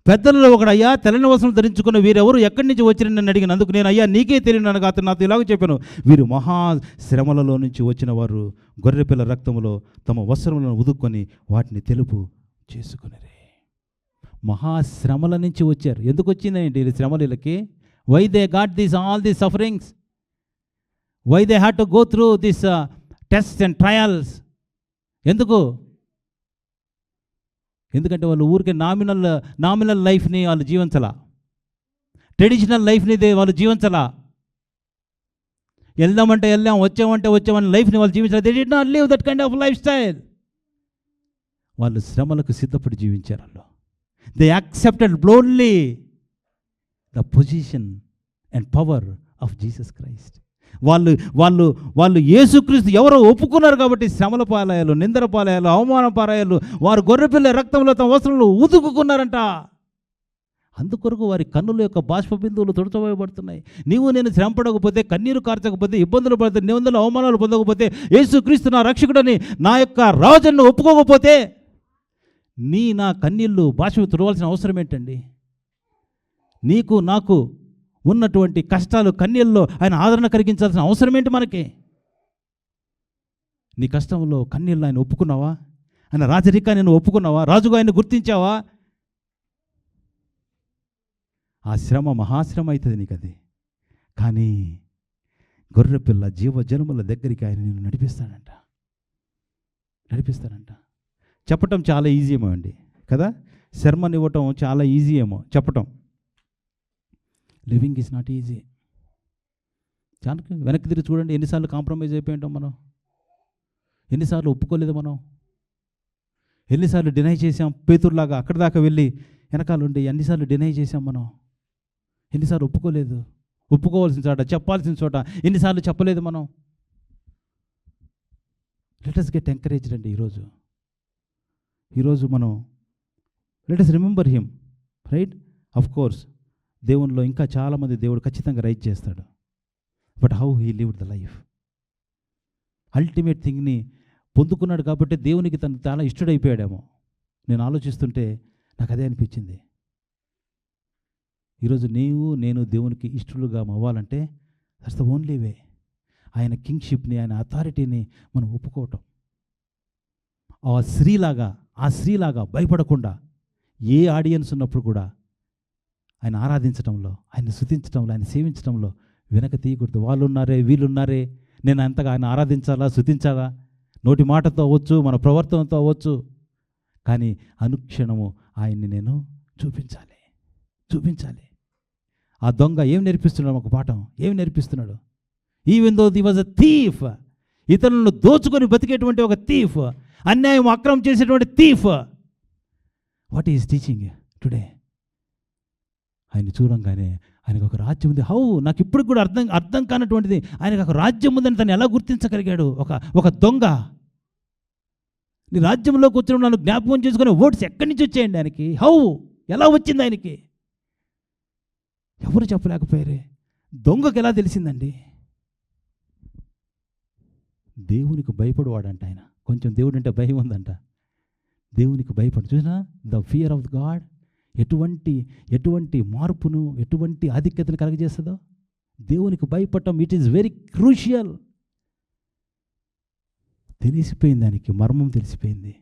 పెద్దలలో ఒకడు, అయ్యా తెల్లని వస్త్రం ధరించుకున్న వీరెవరు, ఎక్కడి నుంచి వచ్చిన నన్ను అడిగినందుకు నేను, అయ్యా నీకే తెలియను అనగా అతను నాతో ఇలాగ చెప్పాను, వీరు మహాశ్రమలలో నుంచి వచ్చిన వారు, గొర్రెపిల్ల రక్తములో తమ వస్త్రములను ఉదుక్కొని వాటిని తెలుపు చేసుకునేది. మహాశ్రమల నుంచి వచ్చారు. ఎందుకు వచ్చిందండి ఈ శ్రమలు వీళ్ళకి? Why they got this all these sufferings? Why they had to go through this tests and trials? ఎందుకు? ఎందుకంటే వాళ్ళు ఊరికే నామినల్ లైఫ్ని వాళ్ళు జీవించలా, ట్రెడిషనల్ లైఫ్ని వాళ్ళు జీవించలా. వెళ్దామంటే వెళ్ళాం, వచ్చామంటే వచ్చామని లైఫ్ని వాళ్ళు జీవించాలి. They did not live that kind of life style. వాళ్ళు శ్రమలకు సిద్ధపడి జీవించారు. వాళ్ళు they accepted boldly the position and power of Jesus Christ. వాళ్ళు యేసుక్రీస్తు ఎవరో ఒప్పుకున్నారు కాబట్టి శ్రమల పాలయాలు, నిందర పాలయాలు, అవమాన పాలయాలు వారు గొర్రెపిల్ల రక్తంలో తమ వస్త్రంలో ఉతుకుకున్నారంట. అందుకొరకు వారి కన్నుల యొక్క బాష్ప బిందువులు తుడచబోయబడుతున్నాయి. నీవు నేను శ్రమ పడకపోతే, కన్నీరు కార్చకపోతే, ఇబ్బందులు పడితే, నిబంధనలు అవమానాలు పొందకపోతే, యేసుక్రీస్తు నా రక్షకుడని నా యొక్క రాజును ఒప్పుకోకపోతే నా కన్నీళ్ళు బాష్ప తుడవలసిన అవసరం ఏంటండి? నీకు నాకు ఉన్నటువంటి కష్టాలు కన్నీళ్ళలో ఆయన ఆదరణ కలిగించాల్సిన అవసరం ఏంటి మనకి? నీ కష్టంలో కన్నీళ్ళు ఆయన ఒప్పుకున్నావా? ఆయన రాజరికాన్ని నేను ఒప్పుకున్నావా? రాజుగా ఆయన గుర్తించావా? ఆ శ్రమ మహాశ్రమ అవుతుంది నీకు అది. కానీ గొర్రెపిల్ల జీవజన్మల దగ్గరికి ఆయన నేను నడిపిస్తాడంట. చెప్పటం చాలా ఈజీ ఏమో అండి కదా. శర్మని ఇవ్వటం చాలా ఈజీ ఏమో చెప్పటం. Living is not easy. చాలా వెనక్కి తిరిగి చూడండి, ఎన్నిసార్లు కాంప్రమైజ్ అయిపోయి ఉంటాం మనం, ఎన్నిసార్లు ఒప్పుకోలేదు మనం, ఎన్నిసార్లు డినై చేసాం. పేతురులాగా అక్కడి దాకా వెళ్ళి వెనకాలండి ఎన్నిసార్లు డినై చేసాం మనం, ఎన్నిసార్లు ఒప్పుకోలేదు. ఒప్పుకోవాల్సిన చోట, చెప్పాల్సిన చోట ఎన్నిసార్లు చెప్పలేదు మనం. లెట్ us గెట్ ఎంకరేజ్డ్ అండి. ఈరోజు మనం let us remember him, right? Of course దేవునిలో ఇంకా చాలామంది దేవుడు ఖచ్చితంగా రైట్ చేస్తాడు. But how he lived the life, ultimate థింగ్ని పొందుకున్నాడు కాబట్టి దేవునికి తను చాలా ఇష్టడైపోయాడేమో. నేను ఆలోచిస్తుంటే నాకు అదే అనిపించింది. ఈరోజు నేను దేవునికి ఇష్టలుగా అవ్వాలంటే దట్స్ ద ఓన్లీ వే. ఆయన కింగ్షిప్ని, ఆయన అథారిటీని మనం ఒప్పుకోవటం. ఆ స్త్రీలాగా భయపడకుండా ఏ ఆడియన్స్ ఉన్నప్పుడు కూడా ఆయన ఆరాధించడంలో, ఆయన స్తుతించడంలో, ఆయన సేవించడంలో వెనక తీయకూడదు. వాళ్ళు ఉన్నారే, వీళ్ళున్నారే, నేను అంతగా ఆయన ఆరాధించాలా, స్తుతించాలా, నోటి మాటతో అవ్వచ్చు, మన ప్రవర్తనతో అవ్వచ్చు, కానీ అనుక్షణము ఆయన్ని నేను చూపించాలి. ఆ దొంగ ఏం నేర్పిస్తున్నాడు? ఒక పాఠం ఏం నేర్పిస్తున్నాడు? Even though the was a thief, ఇతరులను దోచుకొని బతికేటువంటి ఒక థీఫ్, అన్యాయం అక్రమం చేసేటువంటి thief, what is teaching today? ఆయన చూడంగానే ఆయనకు ఒక రాజ్యం ఉంది. హౌ, నాకు ఇప్పుడు కూడా అర్థం కానటువంటిది, ఆయనకు ఒక రాజ్యం ఉందని తను ఎలా గుర్తించగలిగాడు? ఒక దొంగ నీ రాజ్యంలోకి వచ్చిన నన్ను జ్ఞాపకం చేసుకునే ఓట్స్ ఎక్కడి నుంచి వచ్చాయండి ఆయనకి? హౌ, ఎలా వచ్చింది ఆయనకి? ఎవరు చెప్పలేకపోయారే. దొంగకి ఎలా తెలిసిందండి? దేవునికి భయపడవాడంట ఆయన. కొంచెం దేవుడు అంటే భయం ఉందంట. దేవునికి భయపడు. చూసినా ద ఫియర్ ఆఫ్ గాడ్ ఎటువంటి మార్పును, ఎటువంటి ఆధిక్యతను కలగజేస్తుందో. దేవునికి భయపడటం, ఇట్ ఈస్ వెరీ క్రూషియల్. తెలిసిపోయింది దానికి, మర్మం తెలిసిపోయింది.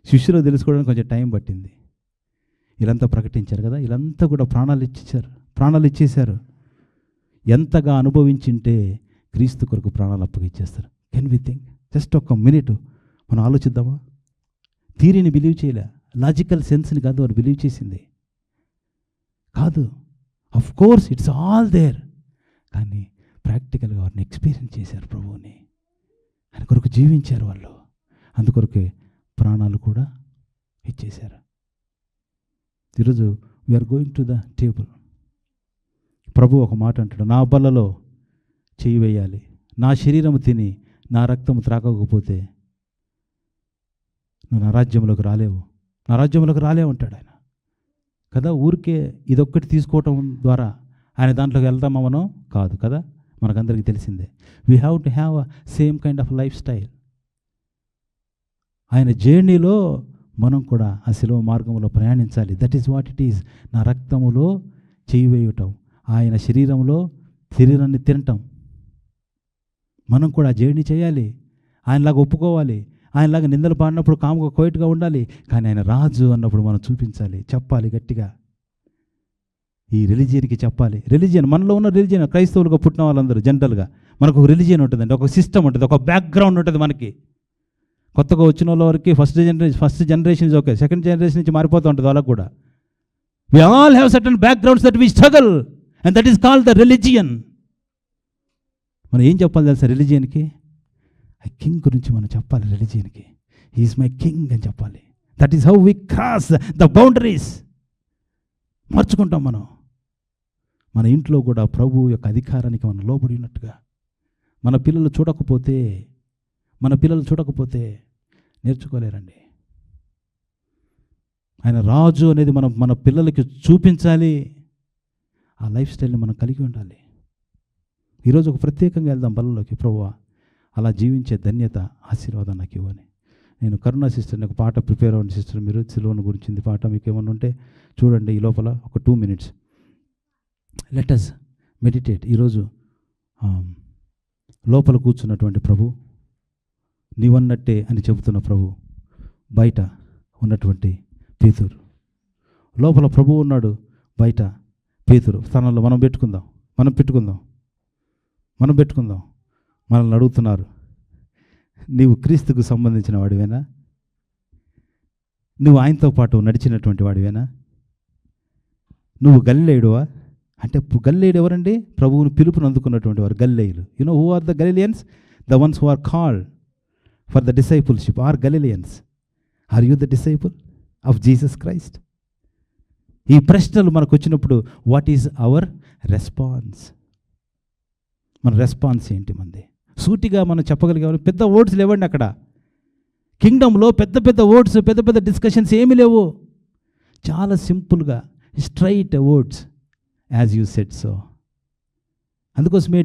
శిష్యులు తెలుసుకోవడానికి కొంచెం టైం పట్టింది. వీళ్ళంతా ప్రకటించారు కదా, వీళ్ళంతా కూడా ప్రాణాలు ఇచ్చేశారు. ఎంతగా అనుభవించింటే క్రీస్తు కొరకు ప్రాణాలు అప్పగిచ్చేస్తారు. Can we think? జస్ట్ ఒక మినిట్ మనం ఆలోచిద్దామా? థియరీని బిలీవ్ చేయలే, లాజికల్ సెన్స్ని కాదు వారు బిలీవ్ చేసింది. కాదు, of course it's all there, కానీ ప్రాక్టికల్గా వారిని ఎక్స్పీరియన్స్ చేశారు. ప్రభువుని ఆయన కొరకు జీవించారు వాళ్ళు. అందుకొరకే ప్రాణాలు కూడా ఇచ్చేశారు. ఈరోజు we're going to the table. ప్రభు ఒక మాట అంటాడు, నా బల్లలో చేయి వేయాలి, నా శరీరము తిని నా రక్తము త్రాగకపోతే నువ్వు నా రాజ్యంలోకి రాలేవు అంటాడు ఆయన కదా. ఊరికే ఇదొక్కటి తీసుకోవటం ద్వారా ఆయన దాంట్లోకి వెళ్తామా మనం? కాదు కదా, మనకందరికీ తెలిసిందే. We have to have a same kind of life style. ఆయన జర్నీలో మనం కూడా ఆ శిలువ మార్గంలో ప్రయాణించాలి. That is what it is. నా రక్తములో చేయి వేయటం, ఆయన శరీరాన్ని తినటం. మనం కూడా జర్నీ చేయాలి. ఆయనలాగా ఒప్పుకోవాలి. ఆయనలాగా నిందలు పాడినప్పుడు కాముగా కోయట్గా ఉండాలి. కానీ ఆయన రాజు అన్నప్పుడు మనం చూపించాలి, చెప్పాలి గట్టిగా. ఈ రిలీజియన్కి చెప్పాలి. రిలీజియన్, మనలో ఉన్న రిలీజియన్, క్రైస్తవులుగా పుట్టిన వాళ్ళందరూ జనరల్గా మనకు ఒక రిలీజియన్ ఉంటుందండి, ఒక సిస్టమ్ ఉంటుంది, ఒక బ్యాక్గ్రౌండ్ ఉంటుంది మనకి. కొత్తగా వచ్చిన వాళ్ళ వరకు first generation okay, second generation నుంచి మారిపోతూ ఉంటుంది వాళ్ళకు కూడా. We all have certain backgrounds that we struggle and that is called the religion. మనం ఏం చెప్పాలి తెలుసా రిలీజియన్కి? ఆ కింగ్ గురించి మనం చెప్పాలి. రిలీజియన్కి హీఈస్ మై కింగ్ అని చెప్పాలి. That is how we cross the boundaries. మార్చుకుంటాం మనం. మన ఇంట్లో కూడా ప్రభు యొక్క అధికారానికి మనం లోబడి ఉన్నట్టుగా. మన పిల్లలు చూడకపోతే నేర్చుకోలేరండి. ఆయన రాజు అనేది మన పిల్లలకి చూపించాలి. ఆ లైఫ్ స్టైల్ని మనం కలిగి ఉండాలి. ఈరోజు ఒక ప్రత్యేకంగా వెళ్దాం బల్లలోకి. ప్రభువా, అలా జీవించే ధన్యత, ఆశీర్వాదం నాకు ఇవ్వని. నేను కరుణా సిస్టర్ని ఒక పాట ప్రిపేర్ అవ్వండి సిస్టర్. మీరు సిలువను గురించింది పాట మీకు ఏమన్నా ఉంటే చూడండి. ఈ లోపల ఒక 2 minutes లెట్ us మెడిటేట్. ఈరోజు లోపల కూర్చున్నటువంటి ప్రభు, నీవన్నట్టే అని చెబుతున్న ప్రభు, బయట ఉన్నటువంటి పేతురు. లోపల ప్రభు ఉన్నాడు, బయట పేతురు. స్థానంలో మనం పెట్టుకుందాం. మనల్ని అడుగుతున్నారు, నీవు క్రీస్తుకు సంబంధించిన వాడివేనా? నువ్వు ఆయనతో పాటు నడిచినటువంటి వాడివేనా? నువ్వు గలిలేయుడువా? అంటే గలిలేయుడు ఎవరండి? ప్రభువుని పిలుపుని అందుకున్నటువంటి వారు గలిలేయులు. You know who are the Galileans? The ones who are called for the discipleship are Galileans. Are you the disciple of Jesus Christ? ఈ ప్రశ్నలు మనకు వచ్చినప్పుడు వాట్ ఈజ్ అవర్ రెస్పాన్స్? మన రెస్పాన్స్ ఏంటి? మంది సూటిగా మనం చెప్పగలిగే పెద్ద వర్డ్స్ లేవండి అక్కడ. కింగ్డమ్లో పెద్ద వర్డ్స్, పెద్ద డిస్కషన్స్ ఏమీ లేవు. చాలా సింపుల్గా straight words, as you said so. అందుకోసమే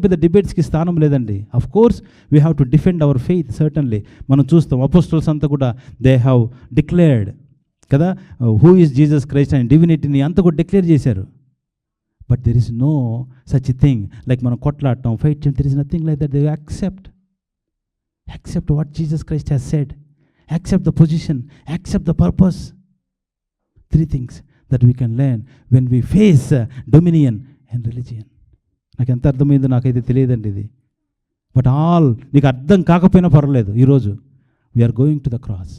పెద్ద డిబేట్స్కి స్థానం లేదండి. Of course we have to defend our faith. Certainly మనం చూస్తాం అపోస్టల్స్ అంతా కూడా దే హ్యావ్ డిక్లేర్డ్ కదా, who is Jesus Christ and డివినిటీని అంతా కూడా డిక్లేర్ చేశారు. But there is no such thing like మనం కొట్లాడటం, ఫైట్ చేయడం. There is nothing like that. They accept what Jesus Christ has said, accept the position, accept the purpose. 3 things that we can learn when we face dominion and religion. నాకు ఎంత అర్థమైందో నాకైతే తెలియదండి ఇది. బట్ నీకు అర్థం కాకపోయినా పర్వాలేదు. ఈరోజు we're going to the cross.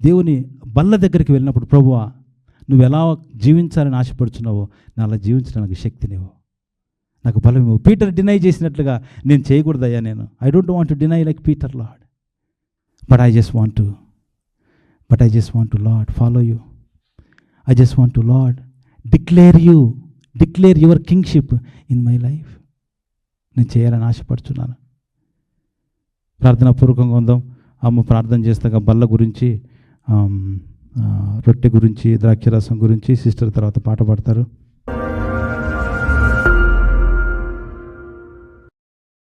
దేవుని బల్ల దగ్గరికి వెళ్ళినప్పుడు, ప్రభువా నువ్వు ఎలా జీవించాలని ఆశపడుచున్నావో నా అలా జీవించడానికి శక్తినివ్వు, నాకు బలం ఇవ్వు. పీటర్ డినై చేసినట్లుగా నేను చేయకూడదయ్యా, నేను I don't want to deny like Peter lord, but I just want to lord follow you. I just want to, Lord, declare your kingship in my life. నేను చేయాలని ఆశపడుచున్నాను. ప్రార్థనా పూర్వకంగా ఉందాం. అమ్మ ప్రార్థన చేస్తాగా బల్ల గురించి, రొట్టె గురించి, ద్రాక్షరసం గురించి సిస్టర్ తర్వాత పాట పాడతారు.